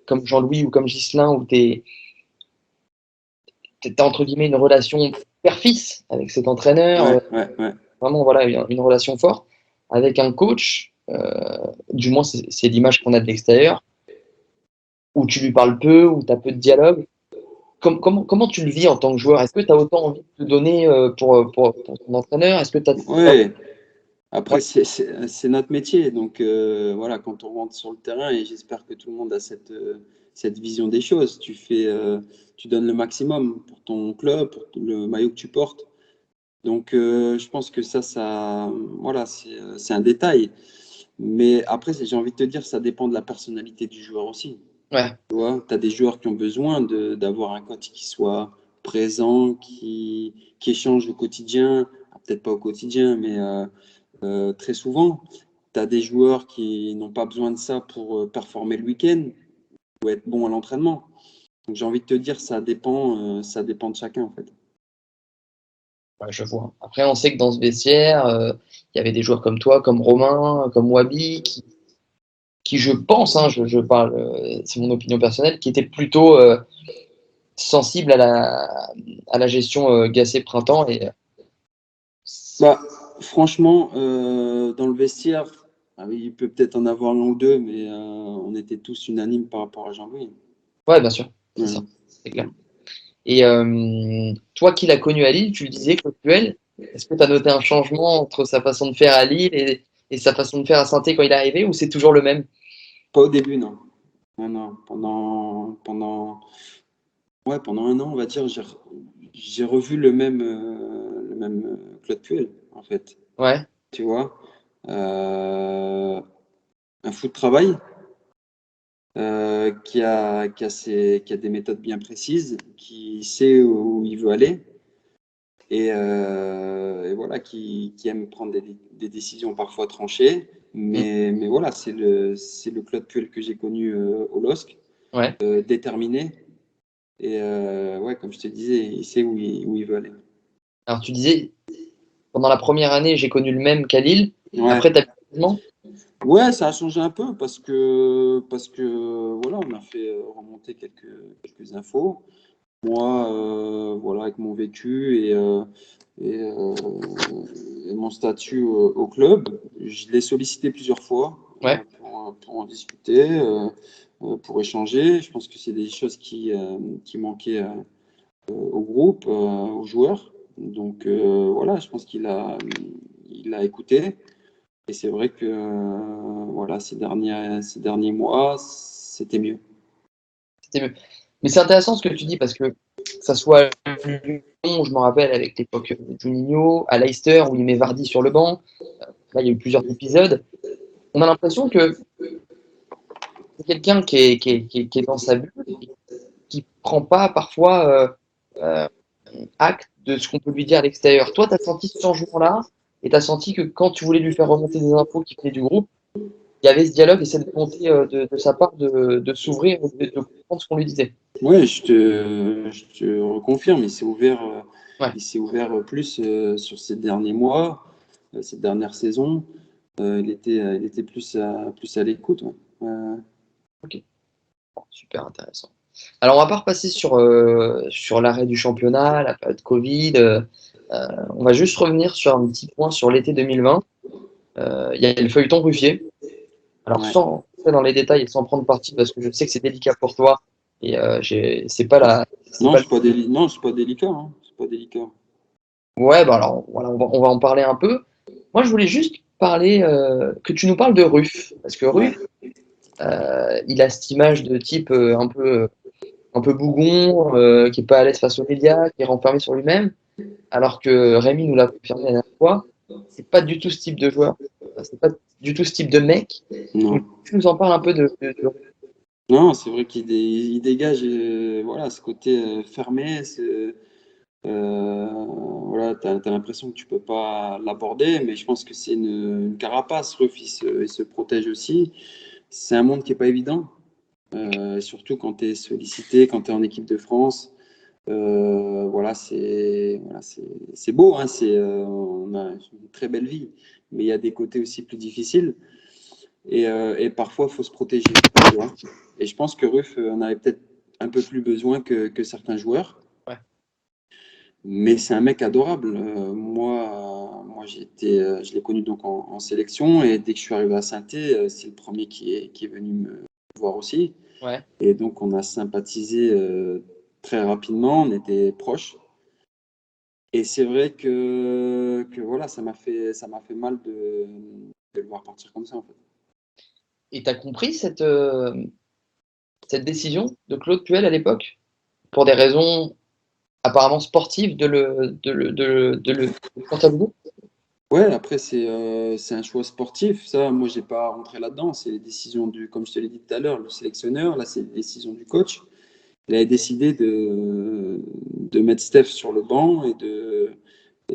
comme Jean-Louis ou comme Gislain, où t'as entre guillemets une relation père-fils avec cet entraîneur, Ouais. vraiment voilà une relation forte, avec un coach, du moins c'est l'image qu'on a de l'extérieur, où tu lui parles peu, où tu as peu de dialogue. Comment tu le vis en tant que joueur? Est-ce que tu as autant envie de te donner pour ton entraîneur? Est-ce que tu as... Ouais. Après, Ouais, c'est notre métier. Donc, voilà, quand on rentre sur le terrain, et j'espère que tout le monde a cette vision des choses, tu donnes le maximum pour ton club, pour le maillot que tu portes. Donc, je pense que voilà, c'est un détail. Mais après, j'ai envie de te dire, ça dépend de la personnalité du joueur aussi. ouais, Tu vois, tu as des joueurs qui ont besoin d'avoir un coach qui soit présent, qui échange au quotidien, peut-être pas au quotidien, mais très souvent, tu as des joueurs qui n'ont pas besoin de ça pour performer le week-end ou être bon à l'entraînement. Donc j'ai envie de te dire, ça dépend de chacun en fait. Ouais, je vois. Après, on sait que dans ce vestiaire, il y avait des joueurs comme toi, comme Romain, comme Wabi, qui je pense, hein, je parle, c'est mon opinion personnelle, qui étaient plutôt sensibles à la gestion Gasset-Printemps. Bah, franchement, dans le vestiaire, ah oui, il peut peut-être en avoir un ou deux, mais on était tous unanimes par rapport à Jean-Louis. Ouais, bien sûr, c'est ça, Ouais. c'est clair. Et toi qui l'as connu à Lille, tu le disais, Claude Puel, est-ce que tu as noté un changement entre sa façon de faire à Lille et sa façon de faire à Saint-Étienne quand il est arrivé, ou c'est toujours le même? Pas au début, non. Non, non. Ouais, pendant un an, on va dire, j'ai revu le même Claude Puel, en fait. Ouais. Tu vois, Euh, un fou de travail qui a des méthodes bien précises, qui sait où il veut aller et voilà, qui aime prendre des décisions parfois tranchées. Mm. Mais voilà, c'est le Claude Puel que j'ai connu au LOSC, Ouais. déterminé. Et ouais, comme je te disais, il sait où il veut aller. Alors tu disais, pendant la première année, j'ai connu le même qu'à Lille. Ouais. Après, tu as vu le changement? Ouais, ça a changé un peu parce que voilà, on a fait remonter quelques infos. Moi, voilà, avec mon vécu et, euh, et mon statut au club, je l'ai sollicité plusieurs fois Ouais. pour en discuter, pour échanger. Je pense que c'est des choses qui manquaient au groupe, aux joueurs. Donc voilà, je pense il a écouté. Et c'est vrai que voilà, ces derniers mois, c'était mieux. C'était mieux. Mais c'est intéressant ce que tu dis parce que ça soit à Lyon, je me rappelle avec l'époque de Juninho, à Leicester où il met Vardy sur le banc. Là, il y a eu plusieurs épisodes. On a l'impression que c'est quelqu'un qui est dans sa bulle, qui prend pas parfois acte de ce qu'on peut lui dire à l'extérieur. Toi, tu as senti ce changement-là et tu as senti que quand tu voulais lui faire remonter des infos qui venaient du groupe, il y avait ce dialogue et cette volonté de sa part de s'ouvrir, de comprendre ce qu'on lui disait. Oui, je te reconfirme, Ouais. il s'est ouvert plus sur ces derniers mois, cette dernière saison. Il était plus à l'écoute. Ouais. Ok. Bon, super intéressant. Alors, on va pas repasser sur l'arrêt du championnat, la période Covid. On va juste revenir sur un petit point sur l'été 2020. Il y a le feuilleton Ruffier. Alors, Ouais. sans rentrer dans les détails et sans prendre parti, parce que je sais que c'est délicat pour toi, et c'est pas c'est Non, pas. non, c'est pas délicat. Hein. C'est pas délicat. Ouais, bah alors, voilà, on va en parler un peu. Moi, je voulais juste parler, que tu nous parles de Ruff, parce que Ouais. Ruff, il a cette image de type un peu bougon, qui est pas à l'aise face aux médias, qui est renfermé sur lui-même, alors que Rémi nous l'a confirmé la dernière fois, c'est pas du tout ce type de joueur, c'est pas du tout ce type de mec. Non. Donc, tu nous en parles un peu de Non, c'est vrai il dégage voilà, ce côté fermé. Voilà, t'as l'impression que tu peux pas l'aborder, mais je pense que c'est une carapace. Ruff, il se protège aussi. C'est un monde qui est pas évident, surtout quand tu es sollicité, quand tu es en équipe de France. C'est beau, hein, on a une très belle vie, mais il y a des côtés aussi plus difficiles et parfois il faut se protéger. Tu vois. Et je pense que Ruff en avait peut-être un peu plus besoin que certains joueurs. ouais, Mais c'est un mec adorable. Moi je l'ai connu donc en sélection et dès que je suis arrivé à Saint-Étienne, c'est le premier qui est venu me voir aussi. ouais. Et donc on a sympathisé très rapidement, on était proches. Et c'est vrai que voilà, ça m'a fait mal de le voir partir comme ça en fait. Et t'as compris cette décision de Claude Puel à l'époque, pour des raisons apparemment sportives de le comptabiliser? Ouais, après c'est un choix sportif. Ça, moi j'ai pas rentré là-dedans. C'est les décisions comme je te l'ai dit tout à l'heure, le sélectionneur. Là, c'est les décisions du coach. Il avait décidé de mettre Steph sur le banc et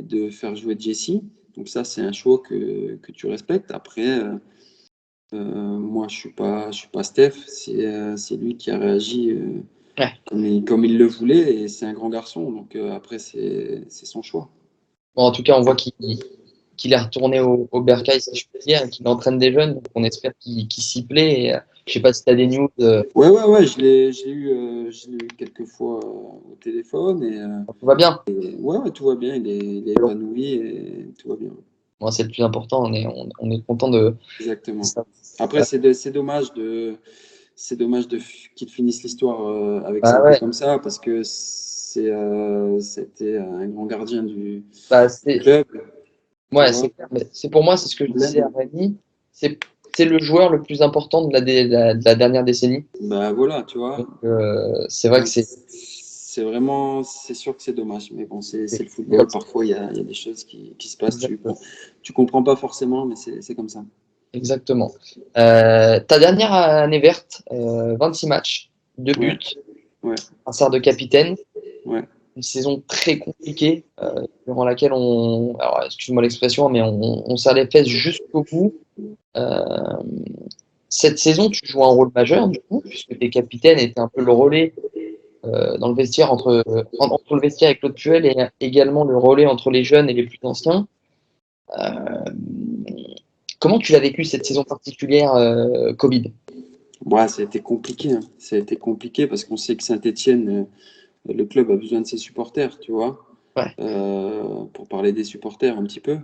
de faire jouer Jesse. Donc ça, c'est un choix que tu respectes. Après, moi, je suis pas Steph. C'est lui qui a réagi Ouais. comme il le voulait et c'est un grand garçon. Donc après, c'est son choix. Bon, en tout cas, on voit qu'il est retourné au Bercail, si je peux dire, et qu'il entraîne des jeunes. Donc, on espère qu'il s'y plaît. Et, je sais pas si tu as des news. Ouais, je l'ai eu quelques fois au téléphone Tout va bien. et ouais, tout va bien, il est épanoui et tout va bien. Bon, c'est le plus important. On est content de Exactement. ça. Après, c'est dommage qu'ils finissent l'histoire avec Bah un peu ouais, comme ça parce que c'était un grand gardien bah du c'est club, tu ouais, vois. c'est clair. Mais c'est pour moi, c'est ce que je disais à Rémi. C'est c'est le joueur le plus important de la dernière décennie. Bah voilà, tu vois. Donc, c'est vrai que Donc, c'est sûr que c'est dommage. Mais bon, c'est le football. c'est Parfois, il y a des choses qui se passent. exact- Tu comprends pas forcément, mais c'est comme ça. exactement. Ta dernière année verte, 26 matchs, 2 buts, Ouais, ouais, un sort de capitaine, ouais. une saison très compliquée durant laquelle alors excuse-moi l'expression, mais on serre les fesses jusqu'au bout. Euh, Cette saison, tu joues un rôle majeur du coup, puisque tu es capitaine et tu es un peu le relais dans le vestiaire entre le vestiaire et Claude Puel et également le relais entre les jeunes et les plus anciens. Euh, Comment tu l'as vécu cette saison particulière Covid? Ouais, ça a été compliqué, hein. Ça a été compliqué parce qu'on sait que Saint-Étienne, le club a besoin de ses supporters, tu vois. Ouais. Pour parler des supporters un petit peu,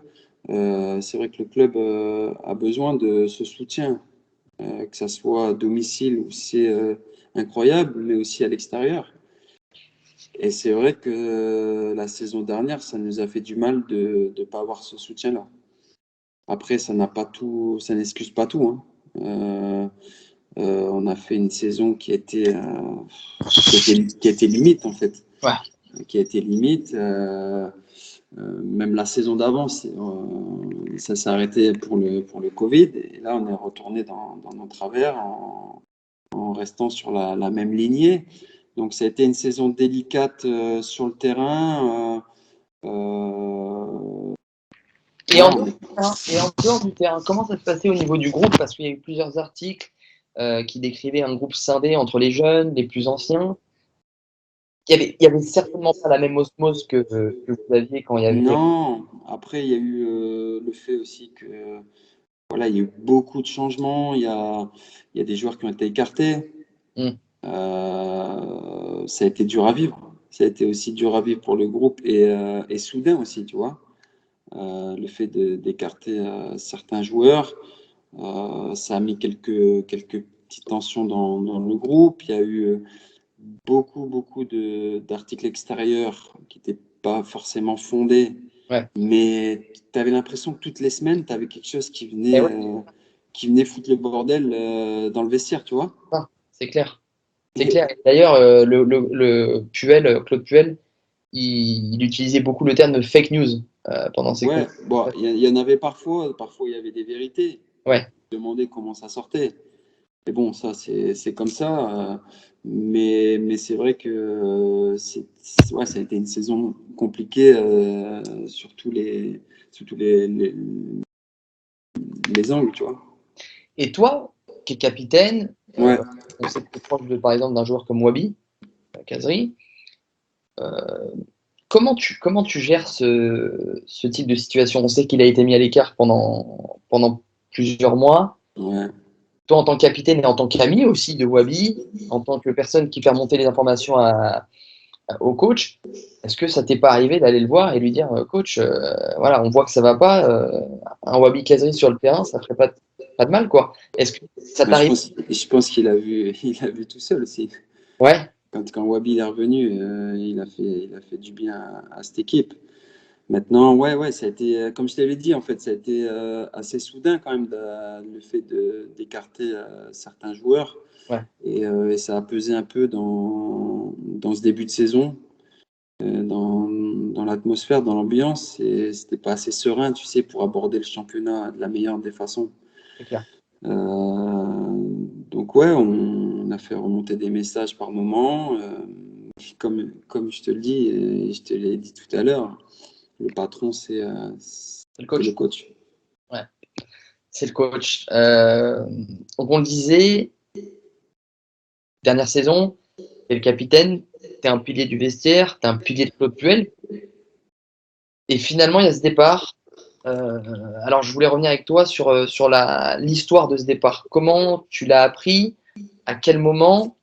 c'est vrai que le club a besoin de ce soutien, que ça soit à domicile où c'est incroyable, mais aussi à l'extérieur. Et c'est vrai que la saison dernière, ça nous a fait du mal de ne pas avoir ce soutien-là. Après, ça n'a pas tout, ça n'excuse pas tout, hein. On a fait une saison qui était limite en fait, Ouais. qui a été limite. Même la saison d'avant, ça s'est arrêté pour le Covid. Et là, on est retourné dans nos travers en restant sur la même lignée. Donc, ça a été une saison délicate sur le terrain. Et Ouais, en dehors, et en dehors du terrain, comment ça se passait au niveau du groupe? Parce qu'il y a eu plusieurs articles qui décrivaient un groupe scindé entre les jeunes, les plus anciens. Il y avait certainement pas la même osmose que vous aviez quand il y avait. non, après, il y a eu le fait aussi que voilà, il y a eu beaucoup de changements. Il y a des joueurs qui ont été écartés. Hmm. Ça a été dur à vivre. Ça a été aussi dur à vivre pour le groupe et soudain aussi, tu vois. Le fait d'écarter certains joueurs, ça a mis quelques petites tensions dans le groupe. Il y a eu beaucoup d'articles extérieurs qui n'étaient pas forcément fondés, Ouais. mais tu avais l'impression que toutes les semaines, tu avais quelque chose Et ouais, qui venait foutre le bordel dans le vestiaire, tu vois. ah, c'est clair. C'est Et, clair. D'ailleurs, Claude Puel, il utilisait beaucoup le terme de fake news pendant ses ouais, conférences. bon, il y en avait parfois il y avait des vérités. Ouais. Demander comment ça sortait. Mais bon, ça, c'est comme ça. Mais c'est vrai que ouais, ça a été une saison compliquée sur tous les angles, tu vois. Et toi, qui es capitaine, Ouais, on sait que tu es proche par exemple d'un joueur comme Wabi, Kazri. Comment tu gères ce type de situation? On sait qu'il a été mis à l'écart pendant plusieurs mois. ouais. Toi, en tant que capitaine et en tant qu'ami aussi de Wabi, en tant que personne qui fait remonter les informations au coach, est-ce que ça t'est pas arrivé d'aller le voir et lui dire, coach, voilà, on voit que ça va pas, un Wabi Kazri sur le terrain, ça ferait pas de mal, quoi. Est-ce que ça Bah, t'arrive? je pense qu'il a vu, il a vu tout seul aussi. Ouais, Quand Wabi est revenu, il a fait du bien à cette équipe. Maintenant, ouais, ça a été, comme je t'avais dit, en fait, ça a été assez soudain quand même, le fait d'écarter certains joueurs. ouais. Et ça a pesé un peu dans ce début de saison, dans l'atmosphère, dans l'ambiance. Et c'était pas assez serein, tu sais, pour aborder le championnat de la meilleure des façons. C'est clair. Donc ouais, on a fait remonter des messages par moment. Comme je te le dis, et je te l'ai dit tout à l'heure, le patron, C'est le c'est le coach. coach. Ouais, c'est le coach. Donc on le disait, dernière saison, t'es le capitaine, t'es un pilier du vestiaire, t'es un pilier de Claude Puel. Et finalement, il y a ce départ. Alors, je voulais revenir avec toi sur l'histoire de ce départ. Comment tu l'as appris? À quel moment?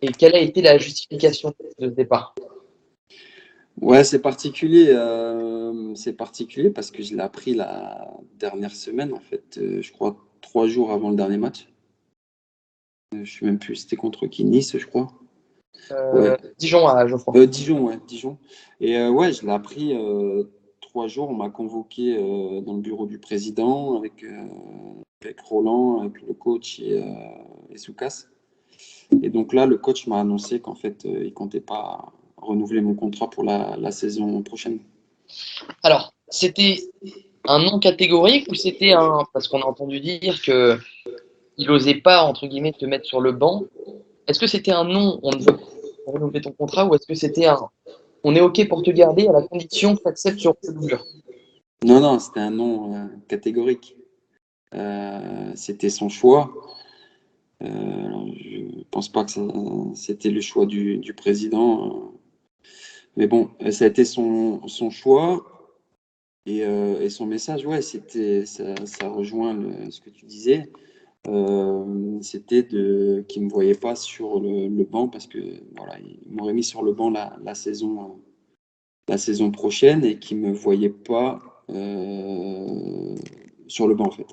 Et quelle a été la justification de ce départ? Ouais, c'est particulier parce que je l'ai appris la dernière semaine, en fait, je crois 3 jours avant le dernier match. Je sais même plus, c'était contre qui? Nice, je crois. Ouais, Dijon à Geoffroy. Dijon, ouais, Dijon. Et ouais, je l'ai appris 3 jours. On m'a convoqué dans le bureau du président avec Roland, avec le coach et Soukas. Et donc là, le coach m'a annoncé qu'en fait, il comptait pas renouveler mon contrat pour la saison prochaine. Alors, c'était un non catégorique ou c'était un... Parce qu'on a entendu dire que il osait pas, entre guillemets, te mettre sur le banc. Est-ce que c'était un non, on ne veut pas renouveler ton contrat, ou est-ce que c'était un on est OK pour te garder à la condition que tu acceptes sur le doublure? Non, non, c'était un non catégorique. C'était son choix. Alors, je pense pas que c'était le choix du président. Mais bon, ça a été son choix. Et son message, ouais, ça rejoint ce que tu disais. C'était qu'il ne me voyait pas sur le banc parce que voilà, il m'aurait mis sur le banc la saison prochaine et qu'il ne me voyait pas sur le banc en fait.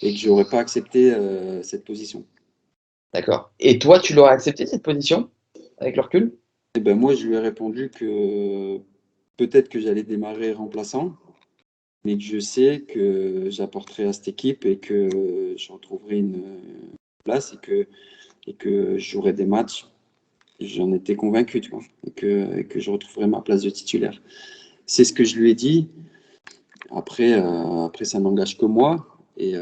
Et que je n'aurais pas accepté cette position. D'accord. Et toi, tu l'aurais accepté cette position avec le recul? Et ben moi, je lui ai répondu que peut-être que j'allais démarrer remplaçant, mais que je sais que j'apporterai à cette équipe et que je retrouverai une place et que je jouerai des matchs. J'en étais convaincu, tu vois, et que je retrouverai ma place de titulaire. C'est ce que je lui ai dit. Après ça n'engage que moi. Et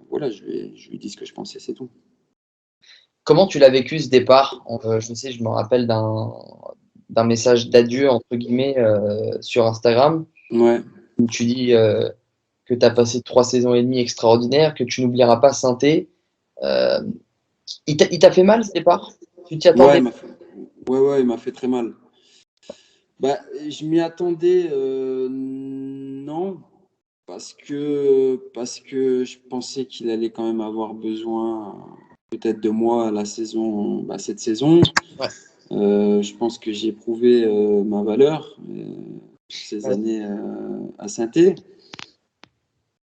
voilà, je lui ai dit ce que je pensais, c'est tout. Comment tu l'as vécu ce départ? Je sais, je me rappelle d'un message d'adieu, entre guillemets, sur Instagram, Ouais, où tu dis que tu as passé 3 saisons et demie extraordinaires, que tu n'oublieras pas Sainté. Euh, il t'a fait mal ce départ? Tu t'y ouais, attendais? ouais, il m'a fait très mal. Bah, je m'y attendais, non, parce que je pensais qu'il allait quand même avoir besoin peut-être de moi cette saison. Ouais. Je pense que j'ai prouvé ma valeur ces Ouais. années à Saint-Étienne.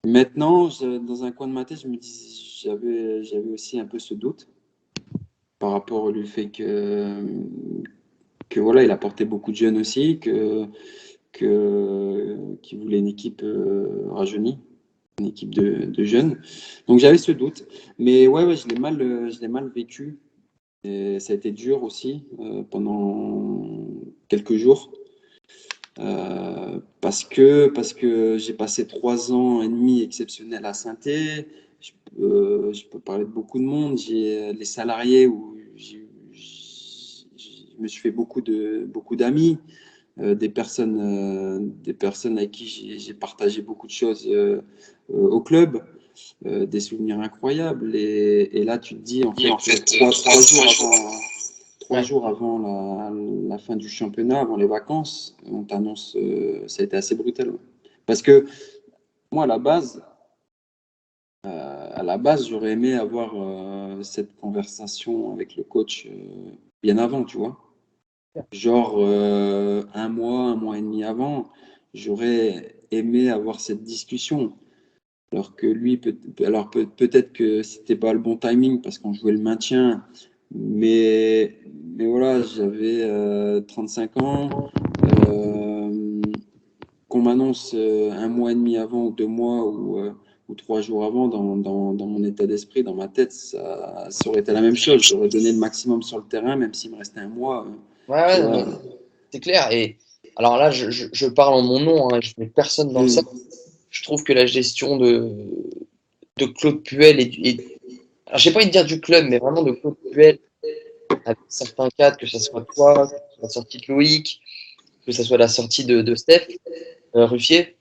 Maintenant, dans un coin de ma tête, je me dis, j'avais aussi un peu ce doute par rapport au fait que voilà, il a porté beaucoup de jeunes aussi, qu'il voulait une équipe rajeunie, une équipe de jeunes. Donc j'avais ce doute. Mais ouais, ouais, je l'ai mal vécu. Et ça a été dur aussi pendant quelques jours. Parce que j'ai passé 3 ans et demi exceptionnels à Saint-Étienne. Je peux parler de beaucoup de monde. J'ai les salariés où je me suis fait beaucoup d'amis, des personnes avec qui j'ai partagé beaucoup de choses au club, des souvenirs incroyables. Et là, tu te dis, en fait, 3 jours avant la fin du championnat, avant les vacances, on t'annonce, ça a été assez brutal. Ouais. Parce que moi, à la base, j'aurais aimé avoir cette conversation avec le coach bien avant, tu vois. Genre un mois et demi avant, j'aurais aimé avoir cette discussion. Alors que lui, peut-être que c'était pas le bon timing parce qu'on jouait le maintien. Mais voilà, j'avais 35 ans. euh, qu'on m'annonce un mois et demi avant ou 2 mois ou 3 jours avant dans mon état d'esprit, dans ma tête, ça aurait été la même chose. J'aurais donné le maximum sur le terrain, même s'il me restait un mois. Ouais, Tu ouais, vois. non, c'est clair. Et alors là, je parle en mon nom, hein, je mets personne dans le sac. Mm. Je trouve que la gestion de Claude Puel alors, j'ai pas envie de dire du club, mais vraiment de Claude Puel, avec certains cadres, que ce soit toi, que ce soit la sortie de Loïc, que ce soit la sortie de Steph, Ruffier,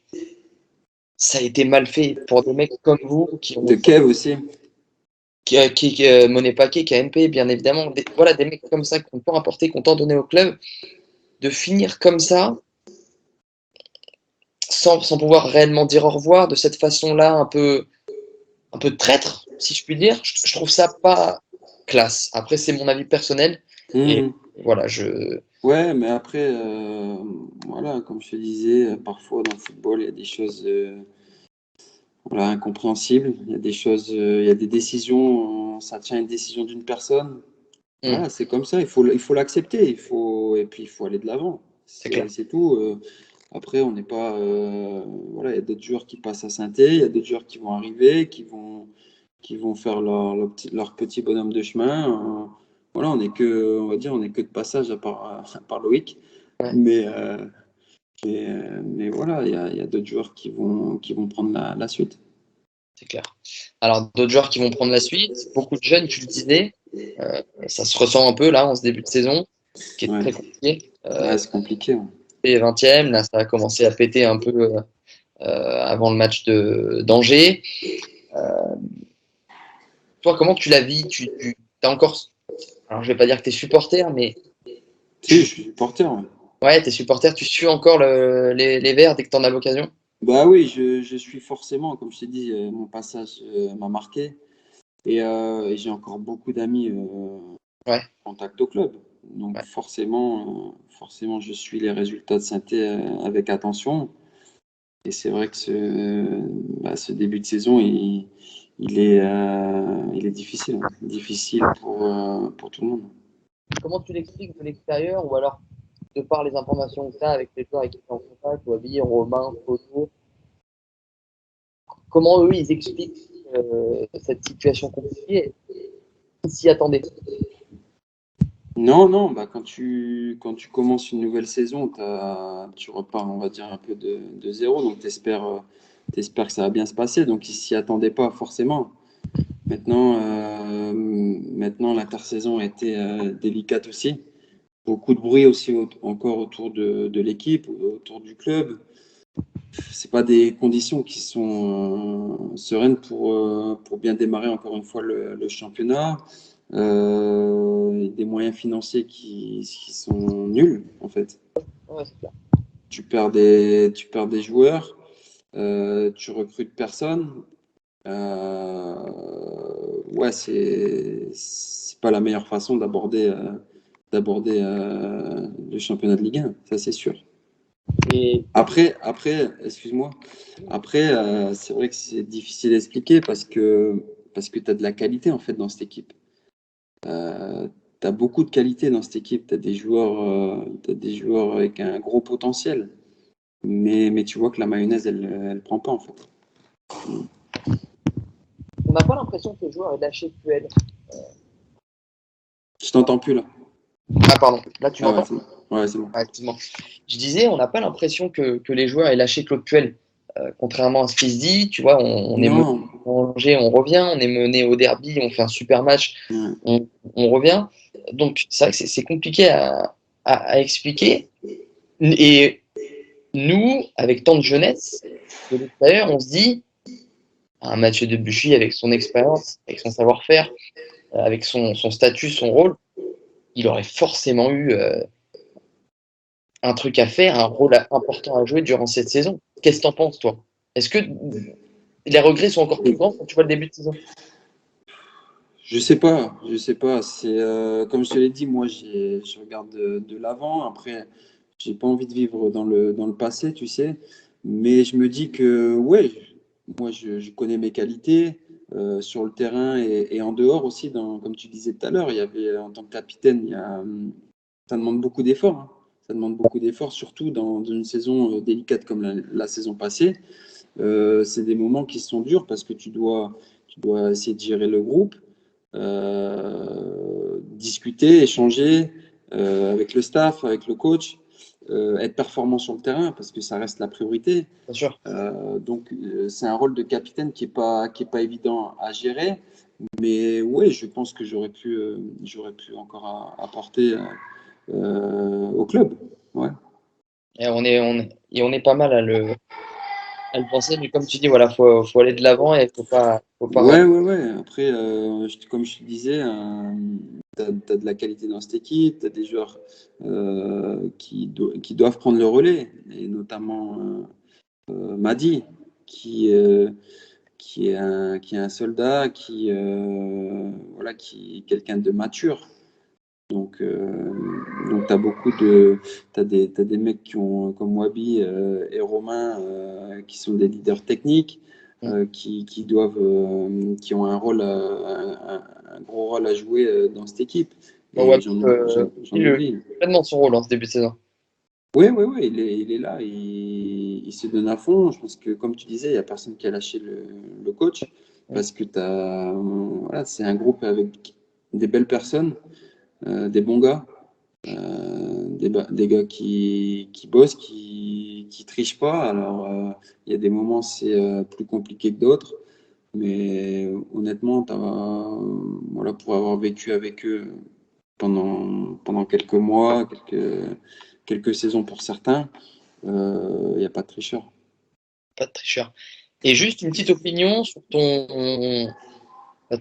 ça a été mal fait pour des mecs comme vous qui De ont Kev aussi. Monet Paquet, KMP, bien évidemment, voilà, des mecs comme ça qui ont tant apporté, qui ont tant donné au club, de finir comme ça, sans pouvoir réellement dire au revoir de cette façon-là, un peu traître, si je puis dire. Je trouve ça pas classe. Après, c'est mon avis personnel. Et Mhm. voilà, Ouais, mais après, voilà, comme je te disais, parfois dans le football, il y a des choses voilà, incompréhensibles. Il y a des choses, il y a des décisions, ça tient à une décision d'une personne. Hmm, Voilà, c'est comme ça, il faut l'accepter, et puis il faut aller de l'avant. c'est clair. C'est tout. Après, on n'est pas, voilà, il y a d'autres joueurs qui passent à Saint-Étienne, il y a d'autres joueurs qui vont arriver, qui vont faire leur petit bonhomme de chemin. Voilà, on va dire, on n'est que de passage à part Loïc. Ouais, Mais, mais voilà, il y a d'autres joueurs qui vont prendre la suite. c'est clair. Alors, d'autres joueurs qui vont prendre la suite, beaucoup de jeunes, tu le disais, ça se ressent un peu là en ce début de saison, qui est Ouais, très compliqué. ouais, c'est compliqué. Ouais. Et 20e, là, ça a commencé à péter un peu avant le match de d'Angers. Toi, comment tu la vis? Tu as encore, alors je vais pas dire que tu es supporter, mais Si, tu, je suis supporter. Ouais. ouais, t'es supporter, tu suis encore les Verts dès que tu en as l'occasion? Bah oui, je suis forcément, comme je t'ai dit, mon passage m'a marqué. Et j'ai encore beaucoup d'amis Ouais, contact au club. Donc ouais, forcément, forcément, je suis les résultats de synthé avec attention. Et c'est vrai que ce début de saison, il est difficile, hein. Difficile pour tout le monde. comment tu l'expliques de l'extérieur ou alors de par les informations que tu as avec les joueurs avec qui tu es en contact, Wabi, Romain, Photo, comment eux ils expliquent cette situation compliquée? Ils s'y attendaient. Non, non, bah quand tu commences une nouvelle saison, tu repars, on va dire, un peu de zéro. Donc, t'espères que ça va bien se passer. Donc, ils s'y attendaient pas forcément. Maintenant, l'intersaison a été délicate aussi. Beaucoup de bruit aussi encore autour de l'équipe, autour du club. C'est pas des conditions qui sont sereines pour bien démarrer encore une fois le championnat. Des moyens financiers qui sont nuls en fait. Ouais, c'est clair. Tu perds des joueurs, tu recrutes personne. Ouais, c'est pas la meilleure façon d'aborder le championnat de Ligue 1, ça c'est sûr. Et Après, excuse-moi. Après, c'est vrai que c'est difficile à expliquer parce que tu as de la qualité en fait dans cette équipe. Tu as beaucoup de qualité dans cette équipe. T'as des joueurs avec un gros potentiel. Mais tu vois que la mayonnaise, elle prend pas en fait. on n'a pas l'impression que le joueur est lâché cruel. Je t'entends plus là. Ah, pardon, là tu Ah ouais, m'entends? c'est bon. Ouais, c'est bon. Ah, excuse-moi. Je disais, on n'a pas l'impression que les joueurs aient lâché Claude Puel. Contrairement à ce qui se dit, tu vois, on est mené Non. en Angers, on revient, on est mené au derby, on fait un super match, Ouais. on revient. Donc, c'est vrai que c'est compliqué à expliquer. Et nous, avec tant de jeunesse, de l'extérieur, on se dit, un Mathieu Debuchy, avec son expérience, avec son savoir-faire, avec son statut, son rôle, il aurait forcément eu un truc à faire, un rôle important à jouer durant cette saison. Qu'est-ce que t'en penses, toi? Est-ce que les regrets sont encore plus grands quand tu vois le début de saison? Je sais pas. C'est comme je te l'ai dit, moi, je regarde de l'avant. Après, j'ai pas envie de vivre dans le passé, tu sais. Mais je me dis que, ouais, moi, je connais mes qualités sur le terrain et en dehors aussi. Comme tu disais tout à l'heure, il y avait en tant que capitaine, ça demande beaucoup d'efforts, hein. Ça demande beaucoup d'efforts, surtout dans une saison délicate comme la saison passée. C'est des moments qui sont durs parce que tu dois essayer de gérer le groupe, discuter, échanger avec le staff, avec le coach, être performant sur le terrain parce que ça reste la priorité. Bien sûr. C'est un rôle de capitaine qui est pas évident à gérer. Mais oui, je pense que j'aurais pu encore apporter au club. Ouais. Et on est pas mal à le penser, mais comme tu dis, voilà, faut aller de l'avant et faut pas. Ouais. Après, comme je te disais, tu as de la qualité dans cette équipe, tu as des joueurs qui doivent prendre le relais, et Madi, qui, qui est un soldat, voilà, qui est quelqu'un de mature. Donc t'as des mecs comme Wabi et Romain qui sont des leaders techniques, qui ont un gros rôle à jouer dans cette équipe. Bon, Et Wabi, j'en oublie. pleinement son rôle en ce début de saison. Oui, oui, oui, il est là, il se donne à fond. Je pense que, comme tu disais, il n'y a personne qui a lâché le coach parce que voilà, c'est un groupe avec des belles personnes, des bons gars, des gars qui bossent, qui trichent pas. Alors, il y a des moments, c'est plus compliqué que d'autres, mais honnêtement, voilà, pour avoir vécu avec eux pendant quelques mois, quelques saisons pour certains, il n'y a pas de tricheur. Pas de tricheur. Et juste une petite opinion sur ton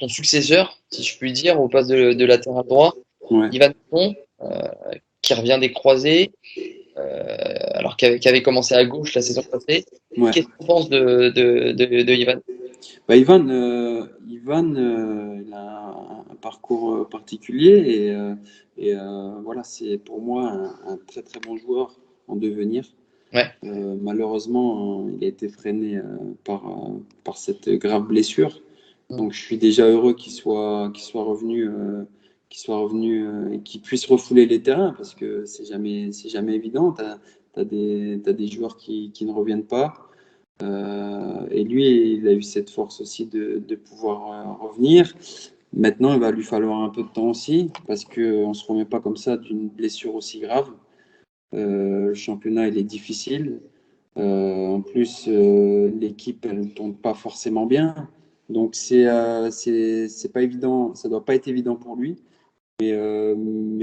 successeur, si je puis dire, au poste de latéral droit, Ouais, Ivan Tonton, qui revient des croisés, alors qui avait commencé à gauche la saison passée. ouais. Qu'est-ce que tu penses de Ivan? Bah, Ivan, il a un parcours particulier voilà, c'est pour moi un très très bon joueur en devenir. Ouais, Malheureusement, il a été freiné par cette grave blessure. Donc, je suis déjà heureux qu'il soit revenu et qu'il puisse refouler les terrains parce que c'est jamais évident. T'as des joueurs qui ne reviennent pas. Et lui, il a eu cette force aussi de pouvoir revenir. Maintenant, il va lui falloir un peu de temps aussi parce qu'on ne se remet pas comme ça d'une blessure aussi grave. Le championnat, il est difficile. En plus, l'équipe, elle ne tourne pas forcément bien. Donc, c'est pas évident, ça doit pas être évident pour lui. Mais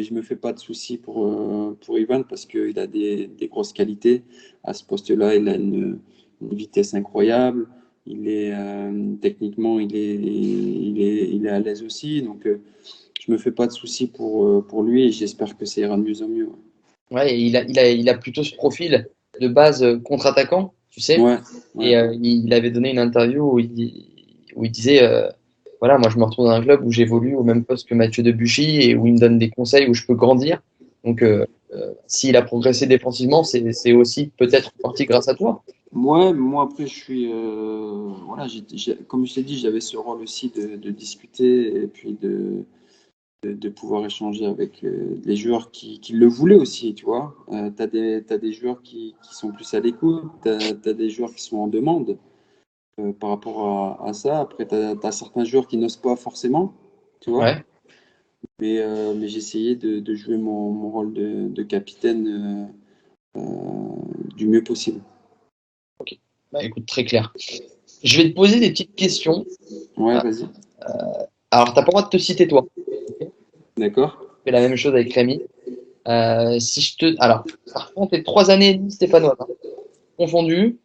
je me fais pas de soucis pour Ivan parce qu'il a des grosses qualités. À ce poste-là, il a une vitesse incroyable. Techniquement, il est à l'aise aussi. Donc, je me fais pas de soucis pour lui et j'espère que ça ira de mieux en mieux. ouais, et il a plutôt ce profil de base contre-attaquant, tu sais. Ouais, ouais, Et il avait donné une interview où il disait voilà, moi je me retrouve dans un club où j'évolue au même poste que Mathieu Debuchy et où il me donne des conseils où je peux grandir. Donc, s'il a progressé défensivement, c'est aussi peut-être en partie grâce à toi. moi après, voilà, comme je t'ai dit, j'avais ce rôle aussi de discuter et puis de pouvoir échanger avec les joueurs qui le voulaient aussi, tu vois. T'as des joueurs qui sont plus à l'écoute, t'as des joueurs qui sont en demande par rapport à ça. Après, t'as certains joueurs qui n'osent pas forcément, tu vois. Ouais. Mais j'ai essayé de jouer mon rôle de capitaine du mieux possible. Ok. Bah, écoute, très clair. Je vais te poser des petites questions. Ouais, Ah, vas-y. alors, t'as pas le droit de te citer toi. Ok. D'accord. Je fais la même chose avec Rémi. Si je te, alors, par contre, tes 3 années et demie stéphanoises, hein, confondues,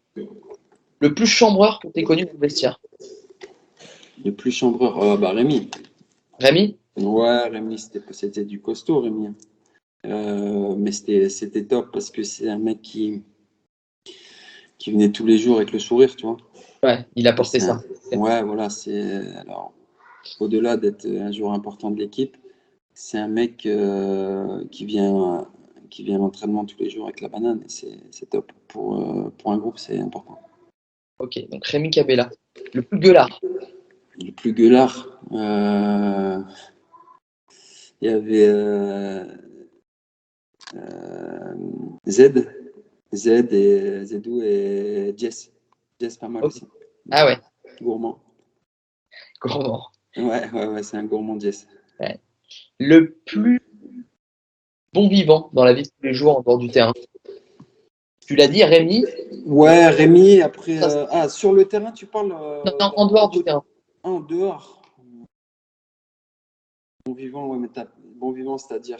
le plus chambreur que t'aies connu dans le vestiaire. Le plus chambreur, bah Rémi. Rémi? Ouais, Rémi, c'était du costaud, Rémi. Mais c'était top parce que c'est un mec qui venait tous les jours avec le sourire, tu vois. Ouais, il a porté C'est ça. ouais, voilà, alors au-delà d'être un joueur important de l'équipe, c'est un mec qui vient à l'entraînement tous les jours avec la banane et c'est top. Pour un groupe, c'est important. Ok, donc Rémi Cabella. Le plus gueulard. Le plus gueulard, il y avait euh, Z, Z et Zedou et Jess. Jess, pas mal Ok. aussi. Ah ouais, Gourmand. gourmand. Ouais, c'est un gourmand Jess. Ouais. Le plus bon vivant dans la vie de tous les jours en dehors du terrain. Tu l'as dit, Rémi, mais Ouais, Rémi, après. ça, Sur le terrain, tu parles non, non, en dehors du terrain. en dehors. Bon vivant, ouais, mais bon vivant, c'est-à-dire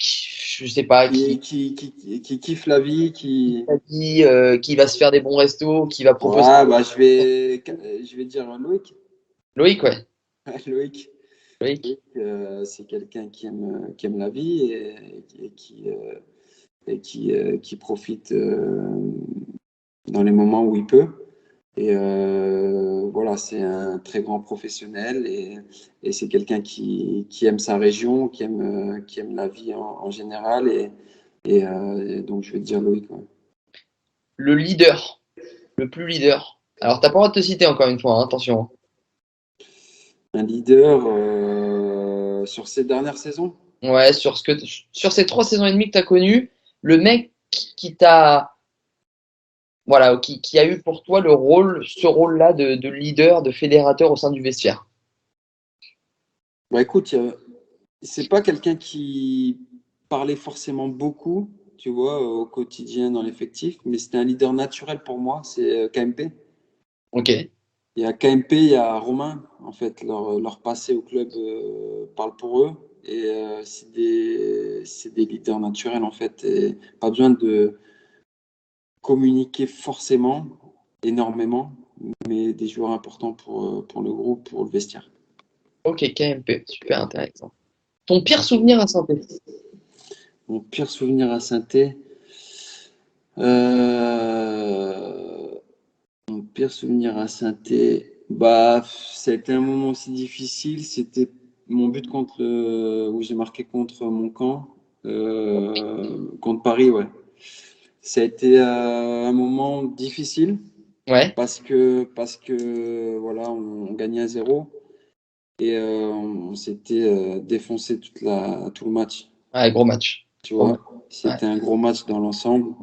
Je sais pas, qui kiffe la vie, qui. qui va se faire des bons restos, qui va proposer. Ouais, bah, je vais dire Loïc. Loïc, ouais. Loïc, Loïc. c'est quelqu'un qui aime la vie et et qui profite dans les moments où il peut. Et voilà, c'est un très grand professionnel et c'est quelqu'un qui aime sa région, qui aime la vie en général. Et donc, je vais te dire Loïc. Ouais. Le leader, le plus leader. Alors, t'as pas le droit de te citer encore une fois, hein, attention. Un leader sur ces dernières saisons. Ouais, sur ces 3 saisons et demie que t'as connues, le mec qui t'a, voilà, qui a eu pour toi ce rôle-là de leader, de fédérateur au sein du vestiaire. Bah écoute, c'est pas quelqu'un qui parlait forcément beaucoup, tu vois, au quotidien dans l'effectif, mais c'était un leader naturel pour moi, c'est KMP. Ok. Il y a KMP, il y a Romain, en fait, leur passé au club parle pour eux. Et c'est des leaders naturels, en fait. Et pas besoin de communiquer forcément, énormément, mais des joueurs importants pour le groupe, pour le vestiaire. Ok, KMP, super intéressant. Ton pire souvenir à Saint-Étienne? Mon pire souvenir à Saint-Étienne, euh, mon pire souvenir à Saint-Étienne, bah, ça a été un moment aussi difficile. C'était mon but où j'ai marqué contre mon camp, contre Paris, ouais. Ça a été un moment difficile Ouais, parce que voilà, on gagnait à 0 et on s'était défoncé tout le match, ouais, gros match. tu Gros match. vois. Ouais. C'était un gros match dans l'ensemble.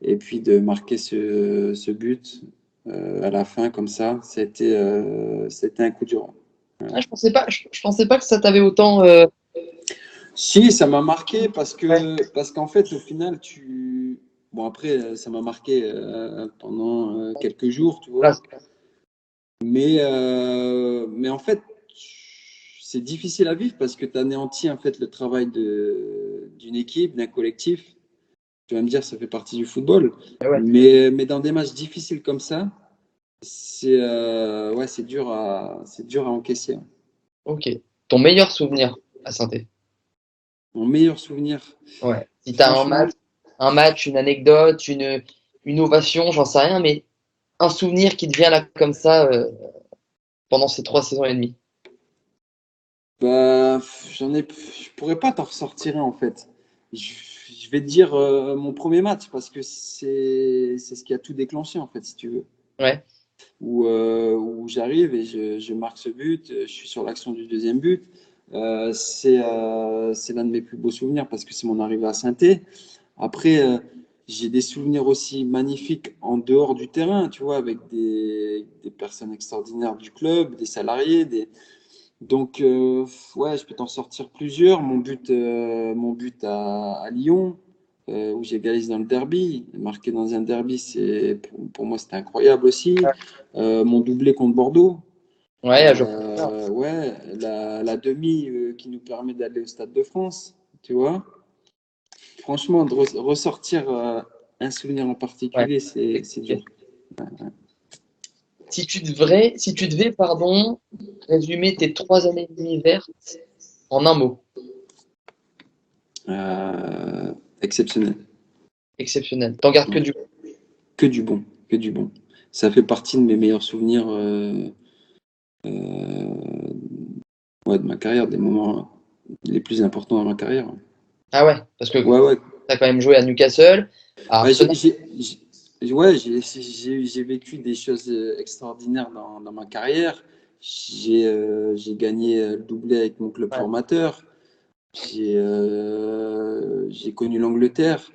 Et puis de marquer ce but à la fin comme ça, c'était un coup dur. Ah, je pensais pas que ça t'avait autant. Si, ça m'a marqué Ouais. parce qu'en fait, au final, bon après, ça m'a marqué pendant quelques jours, tu Voilà, vois. Mais en fait, c'est difficile à vivre parce que tu anéantis en fait le travail d'une équipe, d'un collectif. Tu vas me dire, ça fait partie du football. ouais. Mais dans des matchs difficiles comme ça, ouais, c'est dur à encaisser. Hein. Ok. Ton meilleur souvenir à Saint-Étienne? Mon meilleur souvenir, Ouais. Si t'as franchement, un match, une anecdote, une ovation, j'en sais rien, mais un souvenir qui te vient là comme ça pendant ces 3 saisons et demie. bah, je pourrais pas t'en ressortir un en fait. Je, je vais te dire mon premier match parce que c'est ce qui a tout déclenché en fait, si tu veux. Ouais. Où j'arrive et je marque ce but, je suis sur l'action du deuxième but. C'est l'un de mes plus beaux souvenirs parce que c'est mon arrivée à Saint-Étienne. Après, j'ai des souvenirs aussi magnifiques en dehors du terrain, tu vois, avec des personnes extraordinaires du club, des salariés. Donc, ouais, je peux t'en sortir plusieurs. Mon but à Lyon, où j'égalise dans le derby. Marqué dans un derby, pour moi, c'était incroyable aussi. Mon doublé contre Bordeaux. Ouais, je... Ouais, la demi qui nous permet d'aller au Stade de France, tu vois. Franchement, de ressortir un souvenir en ouais. particulier, c'est dur. Si tu devais, pardon, résumer tes 3 années et demie vertes en un mot, Euh, Exceptionnel. exceptionnel. T'en gardes que Ouais. du. Que du bon, que du bon. Ça fait partie de mes meilleurs souvenirs ouais, de ma carrière, des moments les plus importants dans ma carrière. Ah ouais, parce que Ouais, ouais. t'as quand même joué à Newcastle, à Ouais, Arsenal. ouais, j'ai vécu des choses extraordinaires dans ma carrière. J'ai gagné le doublé avec mon club Ouais. formateur. J'ai connu l'Angleterre,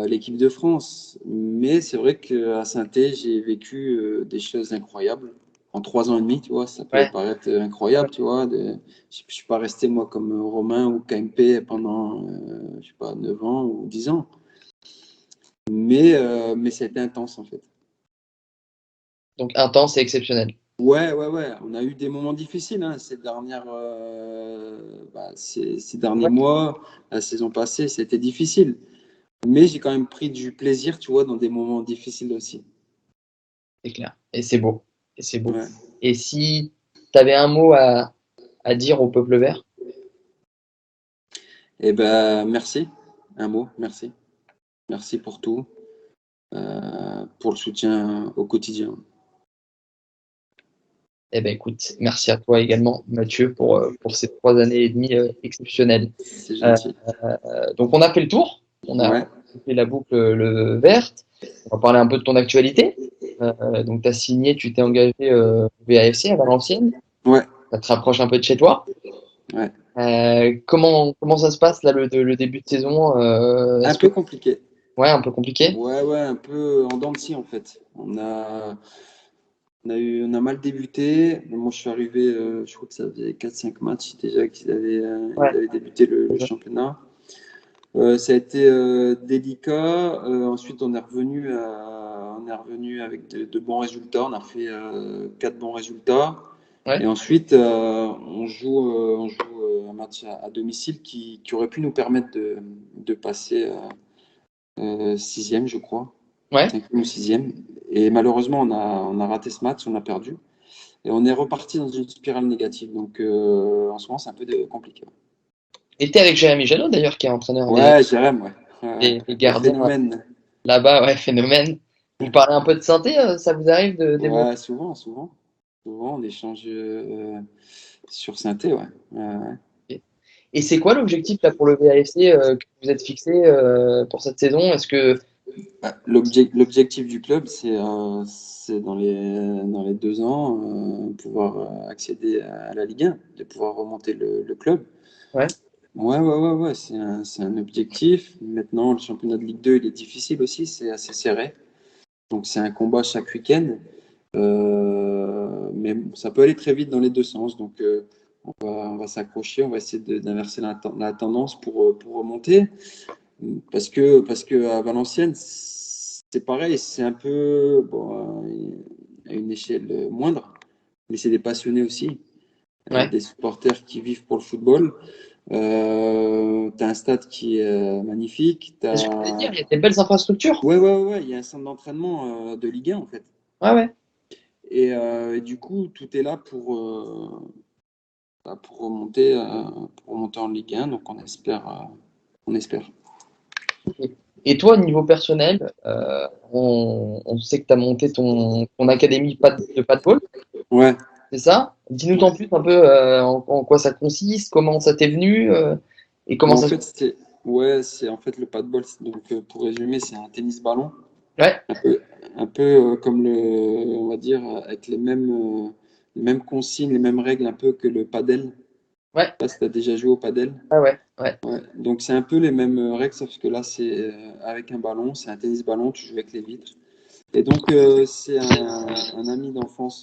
l'équipe de France. Mais c'est vrai qu'à Saint-Étienne, j'ai vécu des choses incroyables. En 3 ans et demi, tu vois, ça peut Ouais. paraître incroyable, tu vois. Je ne suis pas resté, moi, comme Romain ou KMP pendant, je sais pas, 9 ans ou 10 ans. Mais ça a été intense, en fait. Donc intense et exceptionnel. Ouais, ouais, ouais. On a eu des moments difficiles hein, ces derniers Ouais, mois, la saison passée, c'était difficile. Mais j'ai quand même pris du plaisir, tu vois, dans des moments difficiles aussi. c'est clair. Et c'est beau. Et c'est beau. Ouais. Et si t'avais un mot à dire au peuple vert? Eh ben, merci. un mot, merci. Merci pour tout, pour le soutien au quotidien. Eh ben écoute, merci à toi également, Mathieu, pour ces 3 années et demie exceptionnelles. C'est Euh, gentil. donc on a fait le tour, on a Ouais, fait la boucle verte, on va parler un peu de ton actualité. Donc tu as signé, tu t'es engagé au VAFC à Valenciennes, ouais, ça te rapproche un peu de chez toi. ouais. Comment ça se passe là le début de saison Un Est-ce que peu compliqué. ouais, un peu compliqué? Ouais, un peu en dents de scie en fait. On a mal débuté. Moi, je suis arrivé, je crois que ça faisait 4-5 matchs déjà Ouais. ils avaient débuté le championnat. Ça a été délicat. Ensuite, on est revenu avec de bons résultats. On a fait 4 bons résultats. Et Ouais. ensuite, on joue un match à domicile qui aurait pu nous permettre de passer sixième, je crois, Ouais. 5e ou 6e. Et malheureusement, on a raté ce match, on a perdu. Et on est reparti dans une spirale négative. Donc, en ce moment, c'est un peu compliqué. Et t'es avec Jérémy Janot d'ailleurs, qui est entraîneur Ouais, Jérém, ouais. Ouais. des Le gardiens phénomène. là-bas, ouais, phénomène. Vous parlez un peu de synthé, ça vous arrive de développer? Ouais, souvent, souvent. Souvent, on échange sur synthé, ouais. Ouais. Et c'est quoi l'objectif là pour le VAFC que vous êtes fixé pour cette saison? Est-ce que L'objectif du club, c'est dans les 2 ans, pouvoir accéder à la Ligue 1, de pouvoir remonter le club. ouais, Ouais, c'est un objectif. Maintenant, le championnat de Ligue 2, il est difficile aussi, c'est assez serré. Donc, c'est un combat chaque week-end. Mais ça peut aller très vite dans les deux sens. Donc, on va s'accrocher, on va essayer d'inverser la tendance pour remonter. Parce que à Valenciennes, c'est pareil, c'est un peu bon, à une échelle moindre, mais c'est des passionnés aussi, ouais. des supporters qui vivent pour le football. Tu as un stade qui est magnifique. C'est ce que je voulais dire, il y a des belles infrastructures. Ouais, il y a un centre d'entraînement de Ligue 1 en fait. Ouais, ouais. Et du coup, tout est là pour remonter en Ligue 1. Donc on espère. Et toi, au niveau personnel, on sait que tu as monté ton académie de paddle, Ouais, c'est ça? Dis-nous en ouais. plus un peu en quoi ça consiste, comment ça t'est venu et comment Bon, en ça se... fait, c'est en fait le paddball. Donc, pour résumer, c'est un tennis ballon, Ouais, un peu, comme on va dire, avec les mêmes consignes, les mêmes règles, un peu que le paddle. Je ouais, sais pas si tu as déjà joué au paddle. ouais. Ouais. Donc, c'est un peu les mêmes règles, sauf que là, c'est avec un ballon, c'est un tennis ballon, tu joues avec les vitres. Et donc, c'est un ami d'enfance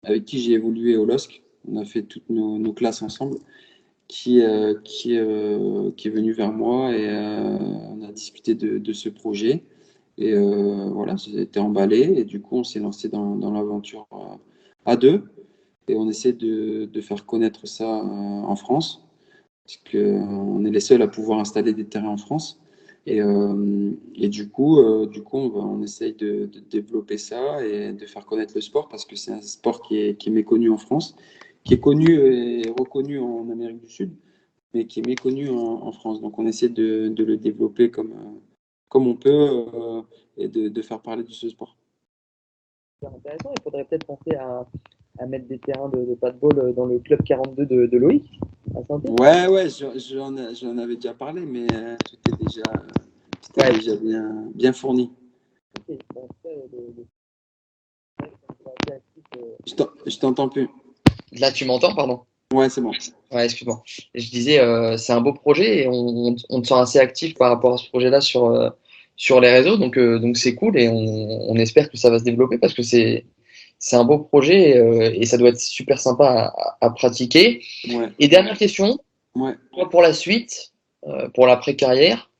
avec qui j'ai évolué au LOSC. On a fait toutes nos classes ensemble qui est venu vers moi et on a discuté de ce projet. Et voilà, j'ai été emballé et du coup, on s'est lancé dans l'aventure à deux et on essaie de faire connaître ça en France parce qu'on est les seuls à pouvoir installer des terrains en France. Et du coup on essaye de développer ça et de faire connaître le sport parce que c'est un sport qui est méconnu en France, qui est connu et reconnu en Amérique du Sud, mais qui est méconnu en France. Donc on essaie de le développer comme on peut et de faire parler de ce sport. C'est intéressant, il faudrait peut-être penser à mettre des terrains de paddle dans le club 42 de Loïc, à saint Ouais, j'en avais déjà parlé, mais tout est Ouais, déjà bien fourni. ok. Bon, en tout cas, c'est assez actif, Je t'entends plus. là, tu m'entends, pardon? Ouais, c'est bon. Ouais, excuse-moi. Je disais, c'est un beau projet et on te sent assez actif par rapport à ce projet-là sur les réseaux, donc c'est cool et on espère que ça va se développer parce que c'est un beau projet et ça doit être super sympa à pratiquer. Ouais, Et dernière question, ouais. toi pour la suite, pour l'après-carrière,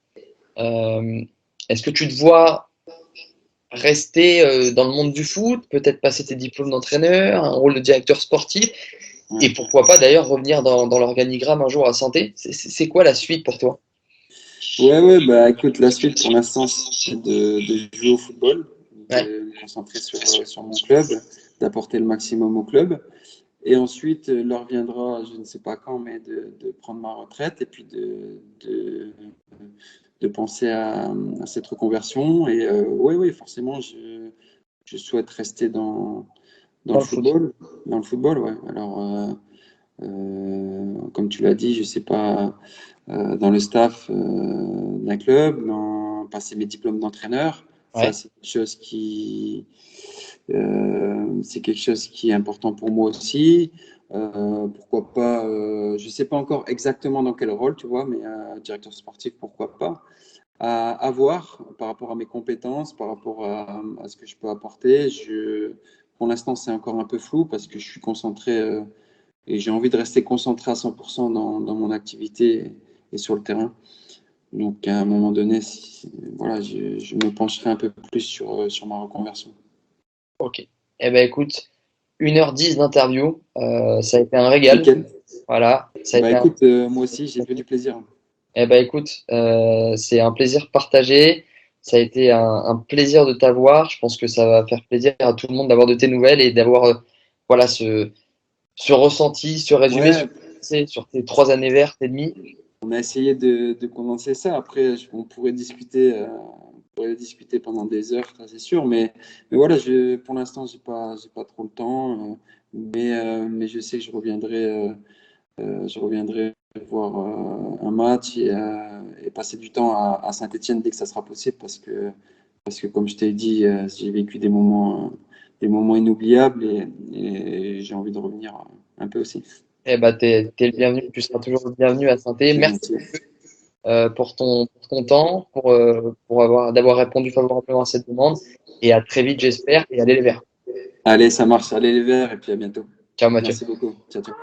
euh, est-ce que tu te vois rester dans le monde du foot, peut-être passer tes diplômes d'entraîneur, un rôle de directeur sportif, Ouais. et pourquoi pas d'ailleurs revenir dans l'organigramme un jour à santé? C'est quoi la suite pour toi? Ouais, bah écoute, la suite pour l'instant, c'est de jouer au football, Ouais, de me concentrer sur mon club, d'apporter le maximum au club. Et ensuite, l'heure viendra, je ne sais pas quand, mais de prendre ma retraite et puis de penser à cette reconversion. Et oui, forcément, je souhaite rester dans Dans le le foot. football. Dans le football, ouais. Alors, comme tu l'as dit, je sais pas, dans le staff d'un club, passer mes diplômes d'entraîneur. Ça, Ouais. c'est quelque chose qui est important pour moi aussi. Pourquoi pas, je sais pas encore exactement dans quel rôle, tu vois, mais directeur sportif, pourquoi pas. À voir par rapport à mes compétences, par rapport à ce que je peux apporter. Pour l'instant, c'est encore un peu flou parce que je suis concentré et j'ai envie de rester concentré à 100% dans mon activité et sur le terrain. Donc, à un moment donné, voilà, je me pencherai un peu plus sur ma reconversion. Ok. Eh ben écoute, 1h10 d'interview, ça a été un régal. Nickel. Voilà, ça a Bah été un... écoute, moi aussi, j'ai pris du plaisir. Eh ben écoute, c'est un plaisir partagé. Ça a été un plaisir de t'avoir. Je pense que ça va faire plaisir à tout le monde d'avoir de tes nouvelles et d'avoir voilà ce ressenti, ce résumé Ouais, sur tes 3 années vertes et demie. on a essayé de condenser ça. Après, on pourrait discuter pendant des heures, ça c'est sûr. Mais voilà, pour l'instant, j'ai pas trop le temps. Mais je sais que je reviendrai voir un match et passer du temps à Saint-Étienne dès que ça sera possible parce que comme je t'ai dit, j'ai vécu des moments inoubliables et j'ai envie de revenir un peu aussi. Eh ben t'es le bienvenu. Tu seras toujours le bienvenu à Saint-Étienne. C'est Merci gentil. pour ton temps, pour d'avoir répondu favorablement à cette demande. Et à très vite, j'espère. Et allez les Verts. Allez, ça marche. Allez les Verts et puis à bientôt. Ciao Mathieu. Merci beaucoup. Ciao, ciao.